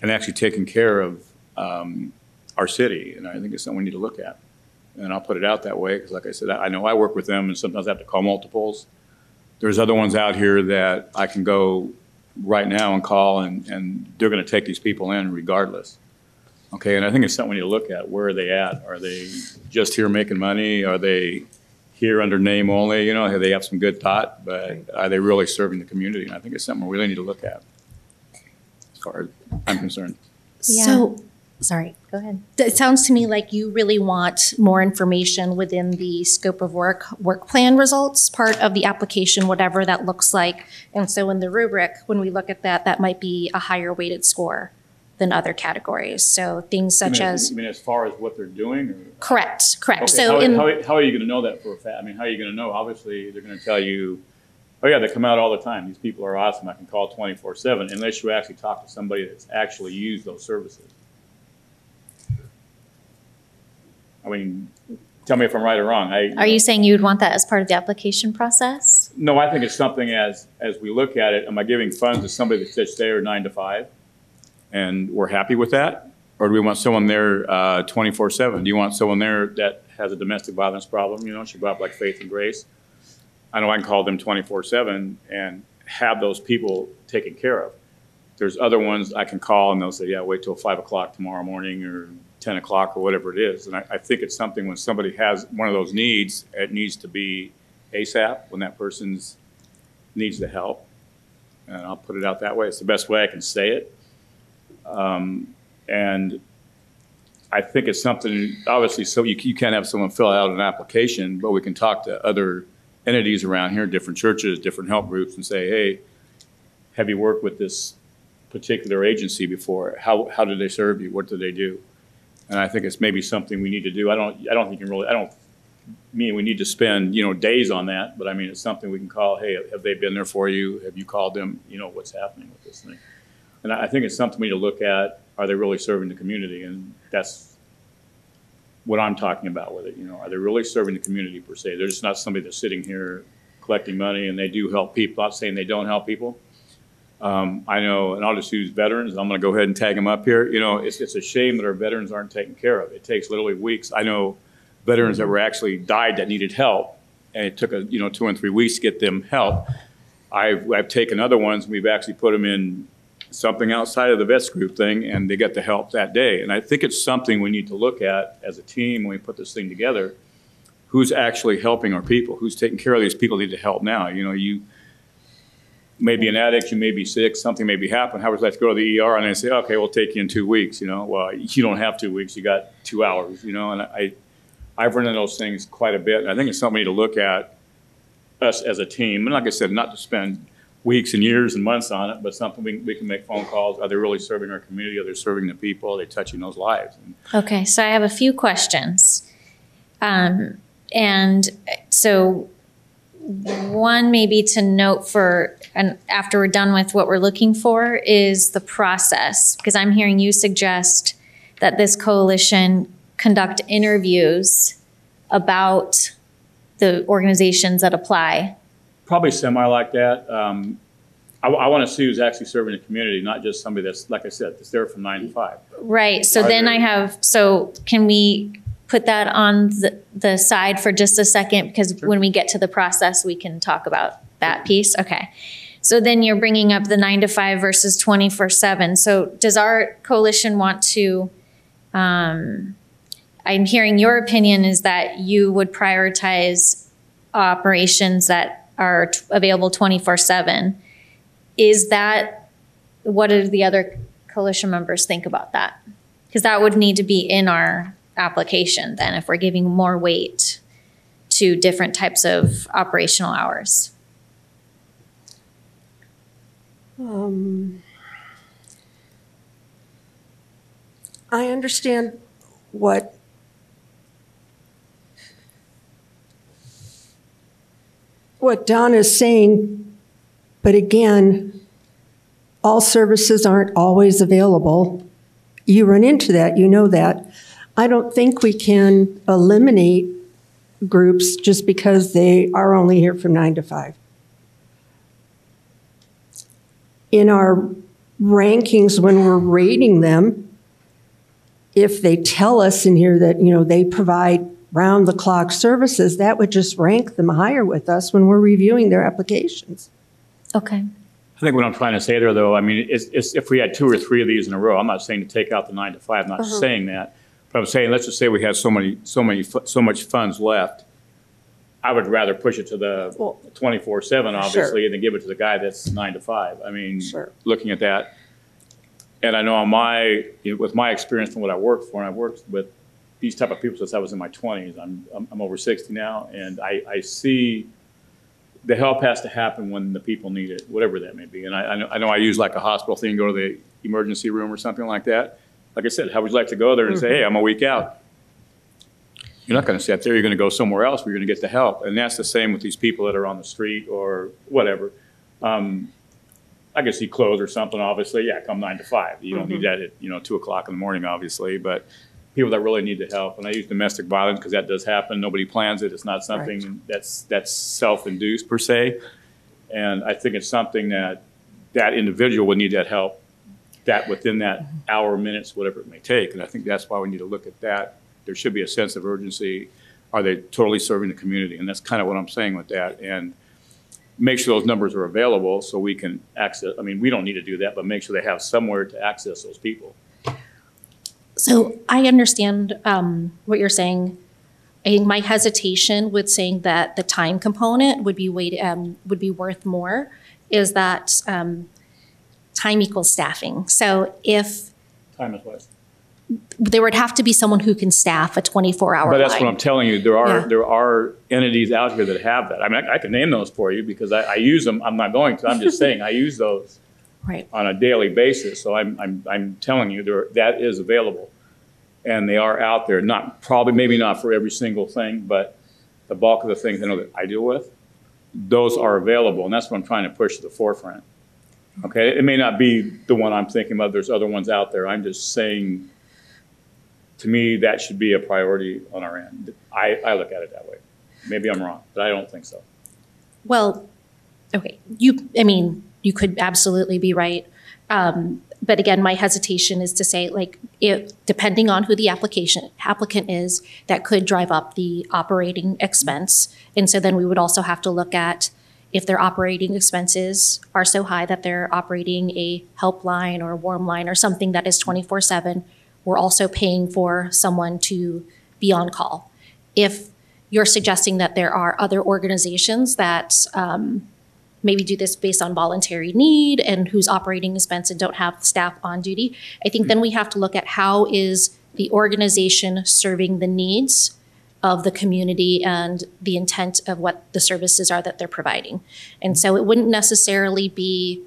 Speaker 7: and actually taking care of our city. And I think it's something we need to look at. And I'll put it out that way because, like I said, I know I work with them, and sometimes I have to call multiples. There's other ones out here that I can go right now and call, and they're going to take these people in regardless. Okay, and I think it's something we need to look at. Where are they at? Are they just here making money? Are they here under name only? You know, they have some good thought, but are they really serving the community? And I think it's something we really need to look at, as far as I'm concerned.
Speaker 4: Yeah.
Speaker 9: So, sorry.
Speaker 4: Go ahead.
Speaker 9: It sounds to me like you really want more information within the scope of work plan results, part of the application, whatever that looks like. And so in the rubric, when we look at that, that might be a higher weighted score than other categories. So things such as.
Speaker 7: You mean as far as what they're doing? Or?
Speaker 9: Correct.
Speaker 7: Okay,
Speaker 9: So
Speaker 7: how are you going to know that for a fact? I mean, how are you going to know? Obviously, they're going to tell you, oh yeah, they come out all the time. These people are awesome. I can call 24/7, unless you actually talk to somebody that's actually used those services. I mean, tell me if I'm right or wrong.
Speaker 4: Are you saying you would want that as part of the application process?
Speaker 7: No, I think it's something as we look at it, am I giving funds to somebody that's just there 9 to 5? And we're happy with that? Or do we want someone there 24/7? Do you want someone there that has a domestic violence problem? You know, should go out like Faith and Grace. I know I can call them 24/7 and have those people taken care of. There's other ones I can call and they'll say, yeah, wait till 5 o'clock tomorrow morning or 10 o'clock or whatever it is. And I think it's something when somebody has one of those needs, it needs to be ASAP when that person's needs the help. And I'll put it out that way. It's the best way I can say it. And I think it's something, obviously, so you can't have someone fill out an application, but we can talk to other entities around here, different churches, different help groups, and say, hey, have you worked with this particular agency before? How did they serve you? What did they do? And I think it's maybe something we need to do. I don't mean we need to spend, you know, days on that, but I mean, it's something we can call, hey, have they been there for you? Have you called them? You know, what's happening with this thing? And I think it's something we need to look at. Are they really serving the community? And that's what I'm talking about with it. You know, are they really serving the community per se? They're just not somebody that's sitting here collecting money, and they do help people. I'm not saying they don't help people. I know, and I'll just use veterans. I'm going to go ahead and tag them up here. You know, it's a shame that our veterans aren't taken care of. It takes literally weeks. I know veterans that were actually died that needed help, and it took 2 and 3 weeks to get them help. I've taken other ones. We've actually put them in something outside of the vets group thing, and they get the help that day. And I think it's something we need to look at as a team when we put this thing together. Who's actually helping our people? Who's taking care of these people who need the help now? You know, you may be an addict, you may be sick, something may be happening. How would you like to go to the ER? And they say, okay, we'll take you in 2 weeks. You know, well, you don't have 2 weeks, you got 2 hours, you know, and I've run into those things quite a bit. And I think it's something we need to look at, us as a team. And like I said, not to spend weeks and years and months on it, but something we can make phone calls. Are they really serving our community? Are they serving the people? Are they touching those lives?
Speaker 4: Okay, so I have a few questions. And so one maybe to note for, and after we're done with what we're looking for, is the process. Because I'm hearing you suggest that this coalition conduct interviews about the organizations that apply.
Speaker 7: Probably semi like that. I want to see who's actually serving the community, not just somebody that's, like I said, that's there from 9 to 5.
Speaker 4: Right. So then so can we put that on the side for just a second? Because when we get to the process, we can talk about that piece. Okay. So then you're bringing up the 9 to 5 versus 24/7. So does our coalition want to, I'm hearing your opinion is that you would prioritize operations that are available 24/7. Is that, what do the other coalition members think about that? Because that would need to be in our application then if we're giving more weight to different types of operational hours.
Speaker 5: I understand what Don is saying, but again, all services aren't always available. You run into that, you know that. I don't think we can eliminate groups just because they are only here from 9 to 5. In our rankings, when we're rating them, if they tell us in here that, they provide round-the-clock services, that would just rank them higher with us when we're reviewing their applications.
Speaker 4: Okay.
Speaker 7: I think what I'm trying to say there, though, I mean, it's if we had 2 or 3 of these in a row, I'm not saying to take out the 9 to 5, I'm not saying that. But I'm saying, let's just say we have so much funds left. I would rather push it to the 24/7, obviously, than give it to the guy that's 9 to 5. I mean, looking at that, and I know with my experience from what I worked for, and I worked with these type of people since I was in my 20s. I'm over 60 now, and I see the help has to happen when the people need it, whatever that may be. And I know I use like a hospital thing, go to the emergency room or something like that. Like I said, how would you like to go there and say, hey, I'm a week out? You're not going to sit there. You're going to go somewhere else where you're going to get the help. And that's the same with these people that are on the street or whatever. I guess see clothes or something, obviously. Yeah, come 9 to 5. You don't need that at 2 o'clock in the morning, obviously. But people that really need the help, and I use domestic violence because that does happen. Nobody plans it. It's not something that's self-induced per se. And I think it's something that individual would need that help, that within that hour, minutes, whatever it may take. And I think that's why we need to look at that. There should be a sense of urgency. Are they totally serving the community? And that's kind of what I'm saying with that. And make sure those numbers are available so we can access. I mean, we don't need to do that, but make sure they have somewhere to access those people.
Speaker 9: So I understand what you're saying. I think my hesitation with saying that the time component would be worth more is that time equals staffing. So if
Speaker 7: time is what?
Speaker 9: There would have to be someone who can staff a 24-hour
Speaker 7: But that's
Speaker 9: line.
Speaker 7: what I'm telling you. There are entities out here that have that. I mean, I can name those for you because I use them. I'm not going to. I'm just saying I use those on a daily basis. So I'm telling you that is available, and they are out there. Maybe not for every single thing, but the bulk of the things I know that I deal with, those are available, and that's what I'm trying to push to the forefront. Okay, it may not be the one I'm thinking about. There's other ones out there. I'm just saying. To me, that should be a priority on our end. I look at it that way. Maybe I'm wrong, but I don't think so.
Speaker 9: Well, okay. You could absolutely be right. But again, my hesitation is to say, depending on who the applicant is, that could drive up the operating expense. And so then we would also have to look at if their operating expenses are so high that they're operating a helpline or a warm line or something that is 24/7. We're also paying for someone to be on call. If you're suggesting that there are other organizations that maybe do this based on voluntary need and whose operating expense and don't have staff on duty, I think then we have to look at how is the organization serving the needs of the community and the intent of what the services are that they're providing. And so it wouldn't necessarily be,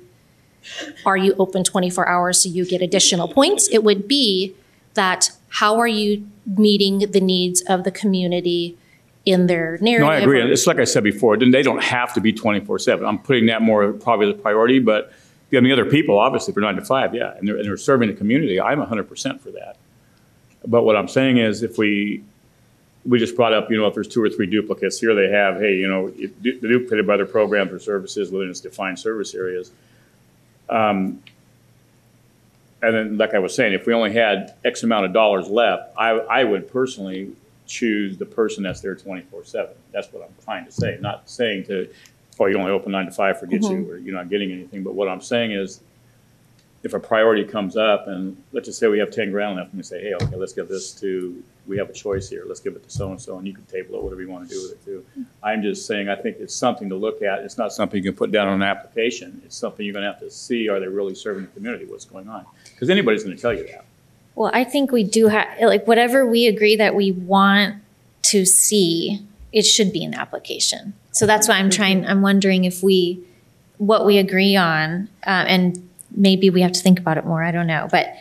Speaker 9: are you open 24 hours so you get additional points? It would be that how are you meeting the needs of the community in their narrative.
Speaker 7: No, I agree. It's like I said before, then they don't have to be 24/7. I'm putting that more probably the priority, but the other people, obviously, for 9 to 5, yeah, and they're serving the community. I'm 100% for that. But what I'm saying is if we just brought up, if there's 2 or 3 duplicates, here they have, hey, they're duplicated by other programs or services within its defined service areas. And then, like I was saying, if we only had X amount of dollars left, I would personally choose the person that's there 24/7. That's what I'm trying to say. Not saying you only open 9 to 5, forget you, or you're not getting anything. But what I'm saying is, if a priority comes up, and let's just say we have 10 grand left, and we say, hey, okay, let's give this to, we have a choice here. Let's give it to so-and-so, and you can table it, whatever you want to do with it too. I'm just saying, I think it's something to look at. It's not something you can put down on an application. It's something you're going to have to see, are they really serving the community? What's going on? Because anybody's going to tell you that.
Speaker 4: Well, I think we do have, like, whatever we agree that we want to see, it should be an application. So that's why I'm wondering if what we agree on, and maybe we have to think about it more, I don't know. But,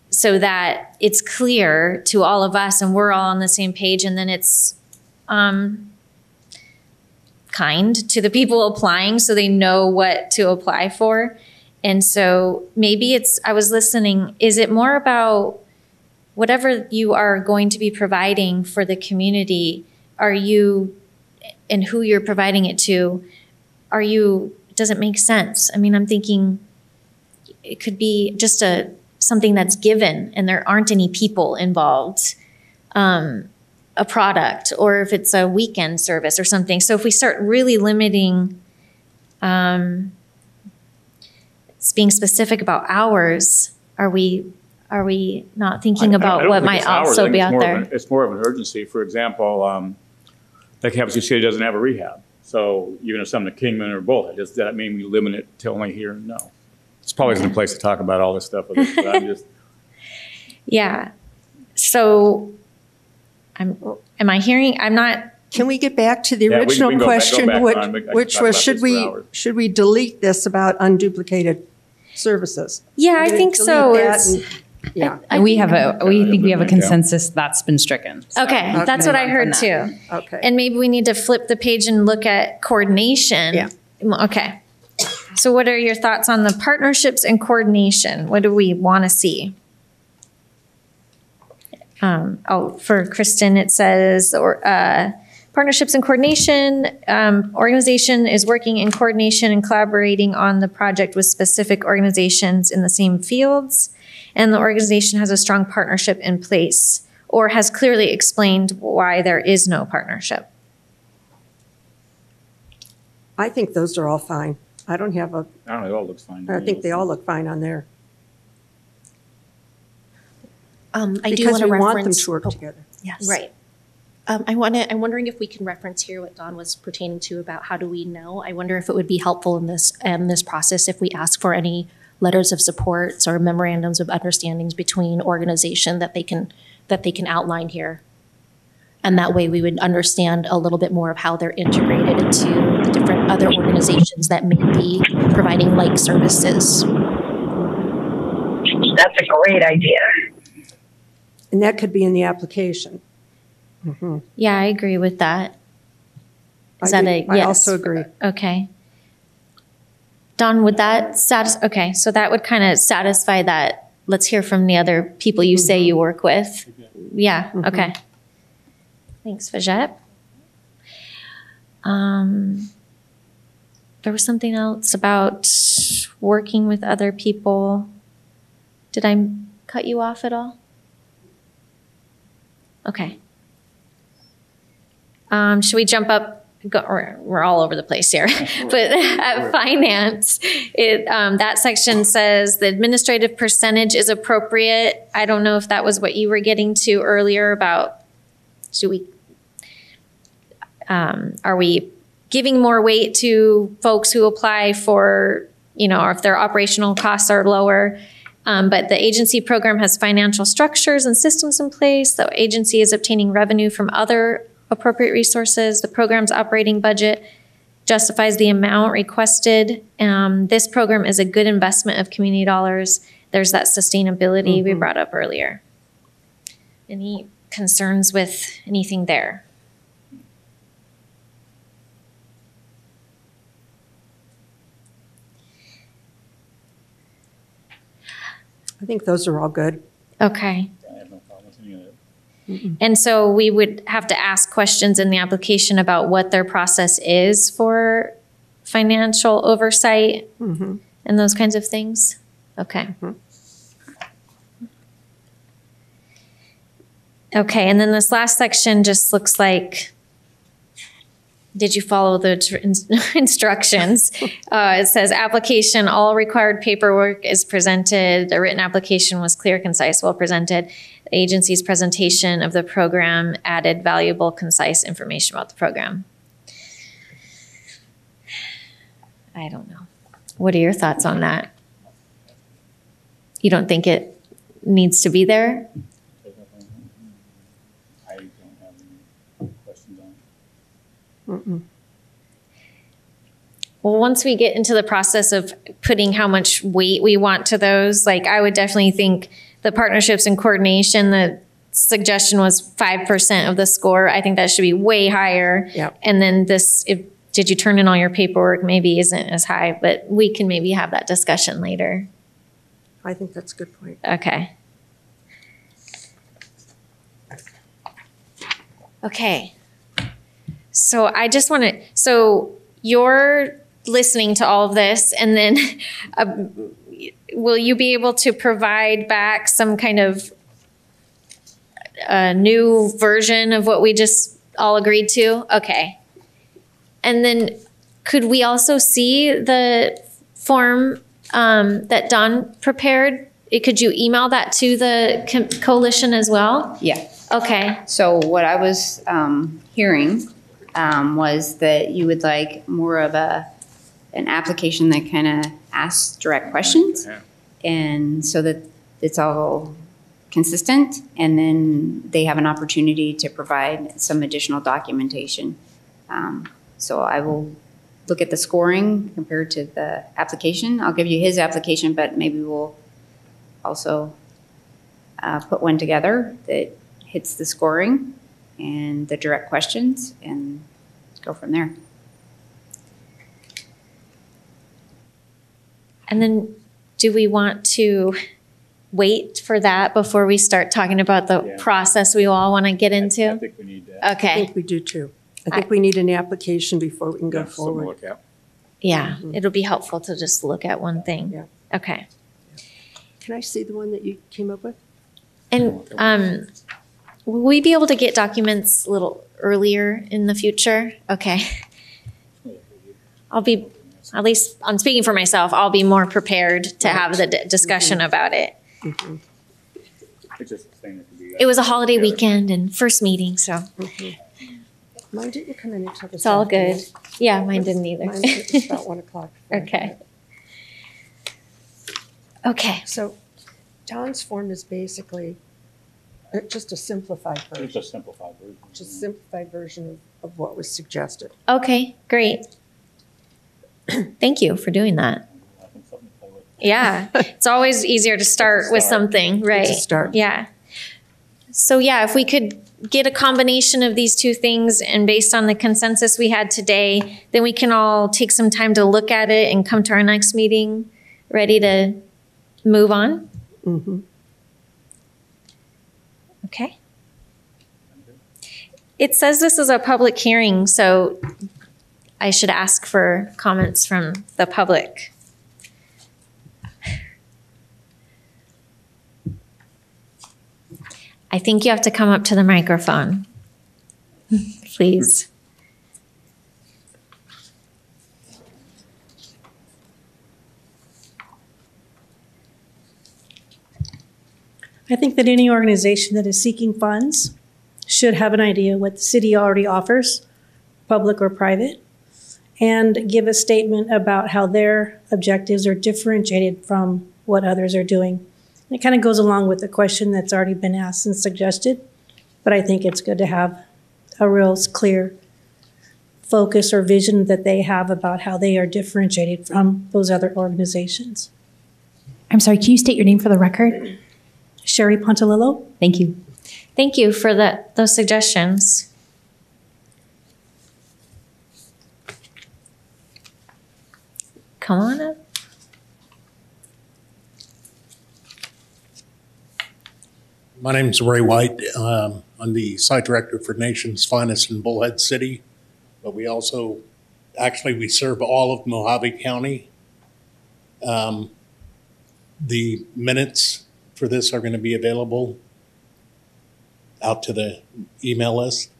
Speaker 4: so that it's clear to all of us and we're all on the same page, and then it's kind to the people applying so they know what to apply for. And so maybe I was listening, is it more about whatever you are going to be providing for the community, and who you're providing it to, does it make sense? I mean, I'm thinking it could be just something that's given and there aren't any people involved, a product, or if it's a weekend service or something. So if we start really limiting, being specific about hours, are we not thinking about what might also be out there?
Speaker 7: It's more of an urgency. For example, like Havasu City doesn't have a rehab. So you're going to send them to Kingman or Bullhead. Does that mean we limit it to only here? No. It's probably isn't a place to talk about all this stuff with us, but I'm just...
Speaker 4: Yeah. So am I hearing? I'm not...
Speaker 5: Can we get back to the original question, which was should we delete this about unduplicated services?
Speaker 4: Yeah, I think so.
Speaker 5: Yeah.
Speaker 6: We think we have a consensus that's been stricken. So
Speaker 4: okay, that's what I heard too.
Speaker 5: Okay.
Speaker 4: And maybe we need to flip the page and look at coordination.
Speaker 5: Yeah.
Speaker 4: Okay. So what are your thoughts on the partnerships and coordination? What do we want to see? For Kristen, it says, partnerships and coordination, organization is working in coordination and collaborating on the project with specific organizations in the same fields, and the organization has a strong partnership in place or has clearly explained why there is no partnership.
Speaker 5: I think those are all fine. I don't have a...
Speaker 7: I don't know, it all looks fine.
Speaker 5: I think they all look fine on there.
Speaker 9: I do
Speaker 5: Because
Speaker 9: want to
Speaker 5: we want them
Speaker 9: reference.
Speaker 5: to work together.
Speaker 9: Yes. Right. I'm wondering if we can reference here what Dawn was pertaining to about how do we know. I wonder if it would be helpful in this process if we ask for any letters of supports or memorandums of understandings between organization that they can outline here. And that way we would understand a little bit more of how they're integrated into the different other organizations that may be providing like services.
Speaker 3: That's a great idea.
Speaker 5: And that could be in the application.
Speaker 4: Mm-hmm. Yeah, I agree with that.
Speaker 5: I also agree.
Speaker 4: Okay. Don, would that okay, so that would kind of satisfy that. Let's hear from the other people you say you work with. Yeah, okay. Thanks, Fajette. There was something else about working with other people. Did I cut you off at all? Okay. Should we jump up? We're all over the place here. But at finance, that section says the administrative percentage is appropriate. I don't know if that was what you were getting to earlier about, are we giving more weight to folks who apply for, or if their operational costs are lower? But the agency program has financial structures and systems in place. The agency is obtaining revenue from other appropriate resources. The program's operating budget justifies the amount requested. This program is a good investment of community dollars. There's that sustainability we brought up earlier. Any concerns with anything there?
Speaker 5: I think those are all good.
Speaker 4: Okay.
Speaker 7: I have no problem with any of it.
Speaker 4: And so we would have to ask questions in the application about what their process is for financial oversight and those kinds of things? Okay. Okay, and then this last section just looks like, did you follow the instructions? It says application, all required paperwork is presented. The written application was clear, concise, well presented. The agency's presentation of the program added valuable, concise information about the program. I don't know. What are your thoughts on that? You don't think it needs to be there?
Speaker 7: I don't have any questions on it.
Speaker 4: Well, once we get into the process of putting how much weight we want to those, like I would definitely think the partnerships and coordination, the suggestion was 5% of the score. I think that should be way higher.
Speaker 5: Yep.
Speaker 4: And then this, if did you turn in all your paperwork, maybe isn't as high, but we can maybe have that discussion later.
Speaker 5: I think that's a good point.
Speaker 4: Okay. Okay. So I just want to, so you're listening to all of this, and then will you be able to provide back some kind of new version of what we just all agreed to? Okay. And then could we also see the form that Dawn prepared? Could you email that to the coalition as well?
Speaker 1: Yeah.
Speaker 4: Okay.
Speaker 1: So what I was hearing was that you would like more of an application that kind of asks direct questions, and so that it's all consistent, and then they have an opportunity to provide some additional documentation. So I will look at the scoring compared to the application. I'll give you his application, but maybe we'll also put one together that hits the scoring and the direct questions, and go from there.
Speaker 4: And then do we want to wait for that before we start talking about the process we all want to get into?
Speaker 7: I think we need that.
Speaker 5: I
Speaker 4: Okay.
Speaker 5: think we do too. I think we need an application before we can go
Speaker 7: Something to
Speaker 5: forward.
Speaker 7: look at.
Speaker 4: Yeah, it'll be helpful to just look at one thing.
Speaker 5: Yeah.
Speaker 4: Okay.
Speaker 5: Can I see the one that you came up with?
Speaker 4: And will we be able to get documents a little earlier in the future? Okay. I'll be, at least I'm speaking for myself, I'll be more prepared to have the discussion about it.
Speaker 7: It's just a thing that could be.
Speaker 4: It was a holiday weekend and first meeting, so
Speaker 5: Mine didn't come in until this
Speaker 4: it's all good.
Speaker 5: afternoon.
Speaker 4: Yeah, mine didn't either.
Speaker 5: Mine was about 1 o'clock.
Speaker 4: Okay. Okay.
Speaker 5: So Don's form is basically just a simplified
Speaker 7: It's
Speaker 5: version,
Speaker 7: a simplified version.
Speaker 5: just a simplified version of what was suggested.
Speaker 4: Okay, great. Thank you for doing that.
Speaker 7: I think something to play with.
Speaker 4: Yeah, it's always easier to start with something, right?
Speaker 5: start.
Speaker 4: Yeah. So yeah, if we could get a combination of these two things, and based on the consensus we had today, then we can all take some time to look at it and come to our next meeting ready to move on. Okay. It says this is a public hearing, so I should ask for comments from the public. I think you have to come up to the microphone, please.
Speaker 10: I think that any organization that is seeking funds should have an idea what the city already offers, public or private, and give a statement about how their objectives are differentiated from what others are doing. It kind of goes along with the question that's already been asked and suggested, but I think it's good to have a real clear focus or vision that they have about how they are differentiated from those other organizations.
Speaker 6: I'm sorry, can you state your name for the record?
Speaker 10: Sherry Pontalillo.
Speaker 6: Thank you.
Speaker 4: Thank you for those suggestions. Come on up.
Speaker 11: My name's Ray White. I'm the site director for Nation's Finest in Bullhead City, but we also, we serve all of Mojave County. The minutes for this are going to be available out to the email list.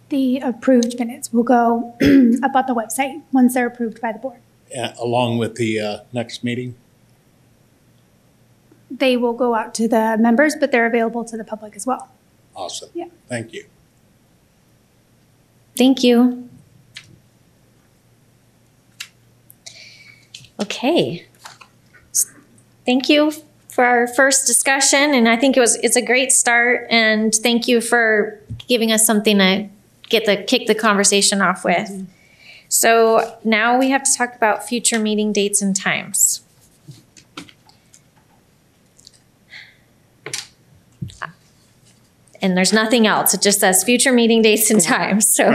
Speaker 2: The approved minutes will go up on the website once they're approved by the board.
Speaker 11: Along with the next meeting.
Speaker 2: They will go out to the members, but they're available to the public as well.
Speaker 11: Awesome.
Speaker 2: Yeah.
Speaker 11: Thank you.
Speaker 4: Thank you. Okay. Thank you for our first discussion, and I think it's a great start, and thank you for giving us something to kick the conversation off with. Mm-hmm. So now we have to talk about future meeting dates and times. And there's nothing else. It just says future meeting dates and times. So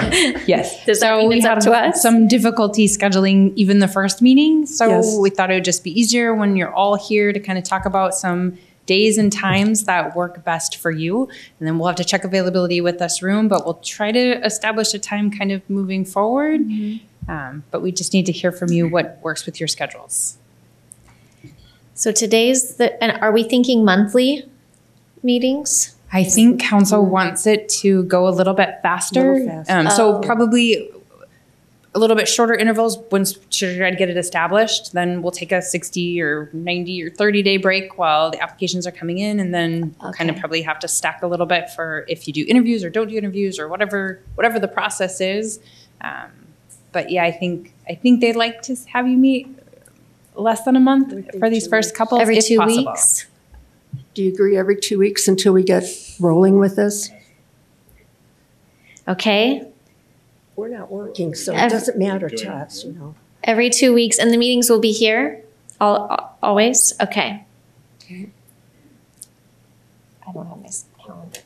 Speaker 6: yes.
Speaker 4: Does that mean it's up to us?
Speaker 6: Some difficulty scheduling even the first meeting. So
Speaker 5: Yes.
Speaker 6: we thought it would just be easier when you're all here to kind of talk about some days and times that work best for you. And then we'll have to check availability with this room, but we'll try to establish a time kind of moving forward. Mm-hmm. But we just need to hear from you what works with your schedules.
Speaker 4: So and are we thinking monthly meetings?
Speaker 6: I think council wants it to go a little bit faster. So probably a little bit shorter intervals once to try to get it established. Then we'll take a 60 or 90 or 30-day break while the applications are coming in. And then we'll kind of probably have to stack a little bit for if you do interviews or don't do interviews or whatever the process is. But yeah, I think they'd like to have you meet less than a month for these first couple.
Speaker 4: Every
Speaker 6: if
Speaker 4: 2
Speaker 6: possible.
Speaker 4: weeks?
Speaker 5: Do you agree every 2 weeks until we get rolling with this?
Speaker 4: Okay.
Speaker 5: We're not working, so it doesn't matter to us, you know.
Speaker 4: Every 2 weeks, and the meetings will be here always? Okay. I don't have my calendar.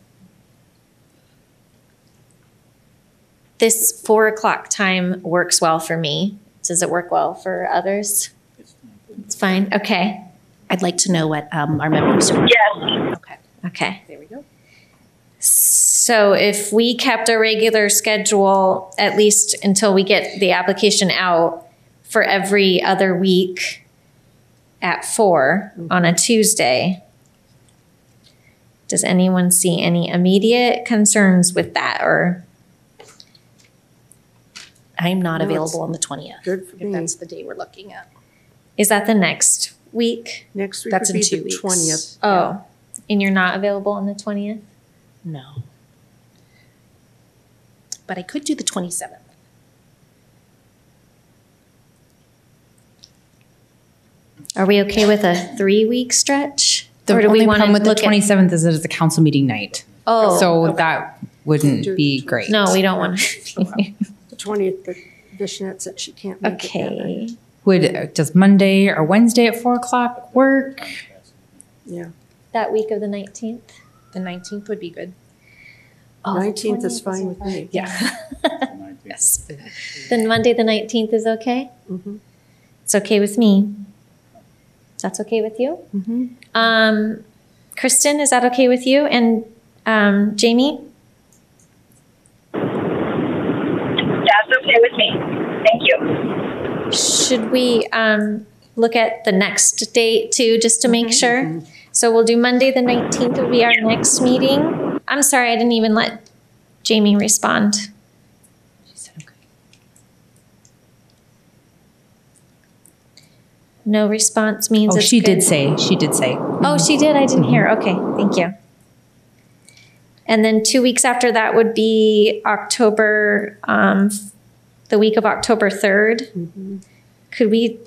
Speaker 4: This 4 o'clock time works well for me. Does it work well for others? It's fine. Okay.
Speaker 9: I'd like to know what our members are.
Speaker 3: Yes.
Speaker 4: Okay. There we go. So if we kept a regular schedule, at least until we get the application out, for every other week at 4 on a Tuesday, does anyone see any immediate concerns with that? Or
Speaker 9: I'm not available on the 20th.
Speaker 5: Good for
Speaker 9: if
Speaker 5: me.
Speaker 9: that's the day we're looking at.
Speaker 4: is that the next week?
Speaker 5: Next week
Speaker 9: That's
Speaker 5: would
Speaker 9: in
Speaker 5: be
Speaker 9: 2
Speaker 5: the
Speaker 9: weeks.
Speaker 5: 20th.
Speaker 4: Oh, and you're not available on the 20th?
Speaker 9: No. But I could do the 27th.
Speaker 4: Are we okay with a 3-week stretch?
Speaker 6: The
Speaker 4: Or do we
Speaker 6: only
Speaker 4: want
Speaker 6: problem
Speaker 4: to
Speaker 6: with the
Speaker 4: look at?
Speaker 6: 27th is that it's a council meeting night.
Speaker 4: Oh,
Speaker 6: So that wouldn't be great.
Speaker 4: no, we don't want to.
Speaker 5: The 20th, but Vishnette said she can't make it that night.
Speaker 4: Okay.
Speaker 6: Does Monday or Wednesday at 4 o'clock work?
Speaker 5: Yeah,
Speaker 4: That week of the 19th?
Speaker 9: The 19th would be good.
Speaker 4: Oh, the
Speaker 5: 19th is
Speaker 4: 20th
Speaker 5: fine with me.
Speaker 9: Yeah.
Speaker 4: Yes. Then Monday, the 19th is okay?
Speaker 5: Mhm.
Speaker 4: It's okay with me. That's okay with you?
Speaker 5: Mhm.
Speaker 4: Kristen, is that okay with you? And Jamie?
Speaker 3: That's okay with me. Thank you.
Speaker 4: Should we look at the next date too, just to make sure? So we'll do Monday, the 19th will be our next meeting. I'm sorry, I didn't even let Jamie respond.
Speaker 6: She said okay.
Speaker 4: No response means
Speaker 6: Oh,
Speaker 4: it's
Speaker 6: she
Speaker 4: good.
Speaker 6: did say.
Speaker 4: Oh, she did? I didn't hear. Okay, thank you. And then 2 weeks after that would be October, the week of October 3rd. Could we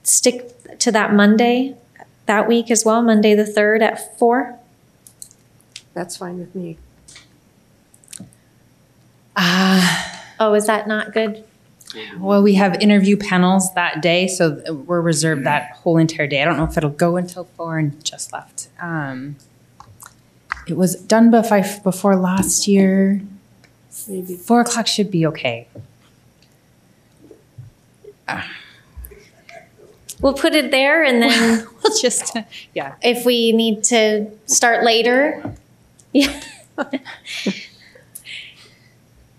Speaker 4: stick to that Monday, that week as well, Monday the 3rd at 4?
Speaker 5: That's fine with me.
Speaker 4: Oh, is that not good?
Speaker 6: Well, we have interview panels that day, so we're reserved that whole entire day. I don't know if it'll go until 4 and just left. It was done before last year. Maybe 4 o'clock should be okay.
Speaker 4: We'll put it there and then
Speaker 6: We'll just, yeah.
Speaker 4: if we need to start later. Yeah.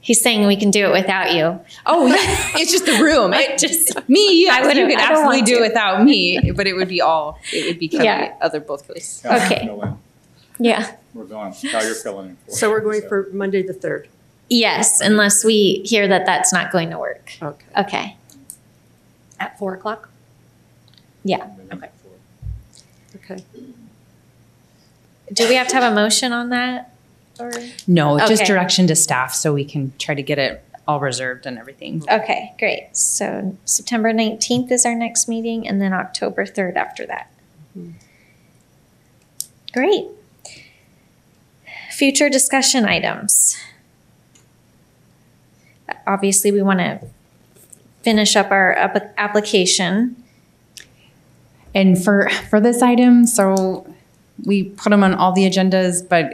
Speaker 4: He's saying we can do it without you.
Speaker 6: Oh, yeah. It's just the room. It just me. Yes, you could absolutely do it without me, but it would be Kelly,
Speaker 4: Yeah.
Speaker 6: both Kellys.
Speaker 4: Okay. Yeah.
Speaker 7: We're going, how you're filling in for.
Speaker 5: So we're going for Monday the 3rd.
Speaker 4: Yes, unless we hear that that's not going to work.
Speaker 5: Okay.
Speaker 4: Okay.
Speaker 9: At 4 o'clock?
Speaker 4: Yeah.
Speaker 9: Okay.
Speaker 5: Okay.
Speaker 4: Do we have to have a motion on that? Or?
Speaker 6: No, just
Speaker 4: Okay.
Speaker 6: direction to staff so we can try to get it all reserved and everything.
Speaker 4: Okay, great. So September 19th is our next meeting and then October 3rd after that. Great. Future discussion items. Obviously, we want to finish up our application.
Speaker 6: And for this item, so we put them on all the agendas, but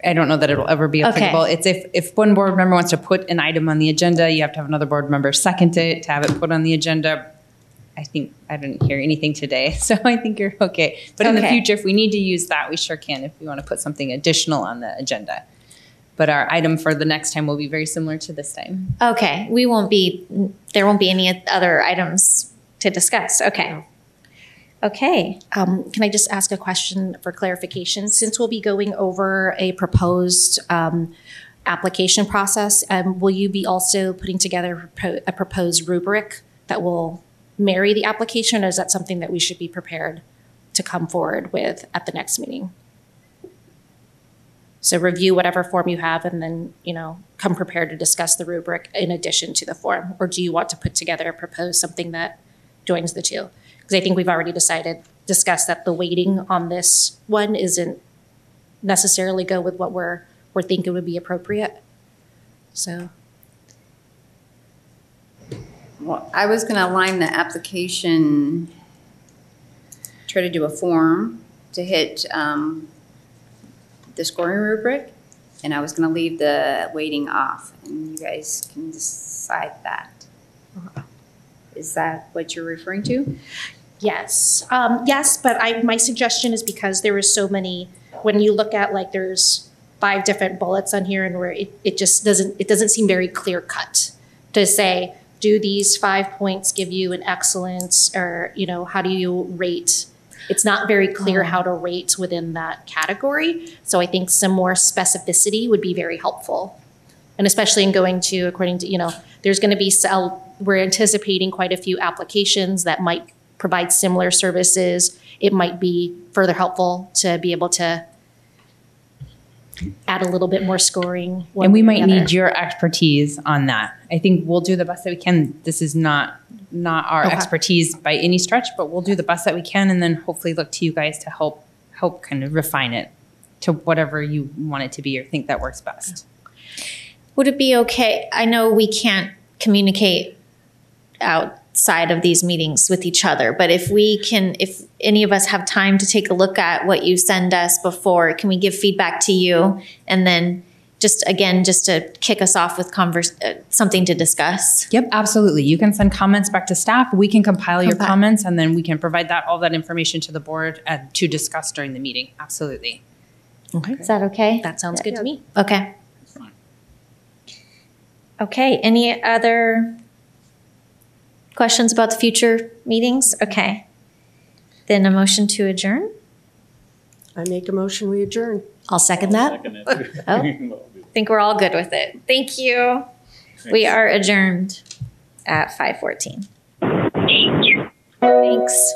Speaker 6: I don't know that it'll ever be
Speaker 4: Okay.
Speaker 6: applicable. It's if one board member wants to put an item on the agenda, you have to have another board member second it to have it put on the agenda. I think I didn't hear anything today, so I think you're okay. But in the
Speaker 4: Okay.
Speaker 6: future, if we need to use that, we sure can if we want to put something additional on the agenda. But our item for the next time will be very similar to this time.
Speaker 4: Okay, there won't be any other items to discuss. Okay. Okay.
Speaker 9: Can I just ask a question for clarification? Since we'll be going over a proposed application process, will you be also putting together a proposed rubric that will marry the application, or is that something that we should be prepared to come forward with at the next meeting? So review whatever form you have and then, come prepared to discuss the rubric in addition to the form? Or do you want to put together, propose something that joins the two? Because I think we've already discussed that the weighting on this one isn't necessarily go with what we're thinking would be appropriate. So.
Speaker 1: Well, I was going to align the application, try to do a form to hit the scoring rubric, and I was going to leave the weighting off, and you guys can decide that. Is that what you're referring to?
Speaker 9: Yes, yes, but my suggestion is because there is so many, when you look at there's 5 different bullets on here and where it just doesn't seem very clear cut to say, do these 5 points give you an excellence, or, how do you rate? It's not very clear how to rate within that category. So I think some more specificity would be very helpful. And especially in going to, according to, there's going to be, we're anticipating quite a few applications that might provide similar services. It might be further helpful to be able to add a little bit more scoring.
Speaker 6: And we might need your expertise on that. I think we'll do the best that we can. This is not our expertise by any stretch, but we'll do the best that we can, and then hopefully look to you guys to help kind of refine it to whatever you want it to be or think that works best.
Speaker 4: Would it be okay? I know we can't communicate outside of these meetings with each other, but if any of us have time to take a look at what you send us before, can we give feedback to you? And then just to kick us off with something to discuss.
Speaker 6: Yep, absolutely. You can send comments back to staff. We can compile your comments, and then we can provide all that information to the board to discuss during the meeting. Absolutely.
Speaker 4: Okay. Is that okay?
Speaker 9: That sounds good to me.
Speaker 4: Okay. Okay. Any other questions about the future meetings? Okay. Then a motion to adjourn?
Speaker 5: I make a motion, we adjourn.
Speaker 9: I'll second that.
Speaker 4: I think we're all good with it. Thank you. We are adjourned at 5:14.
Speaker 3: Thank you.
Speaker 4: Thanks.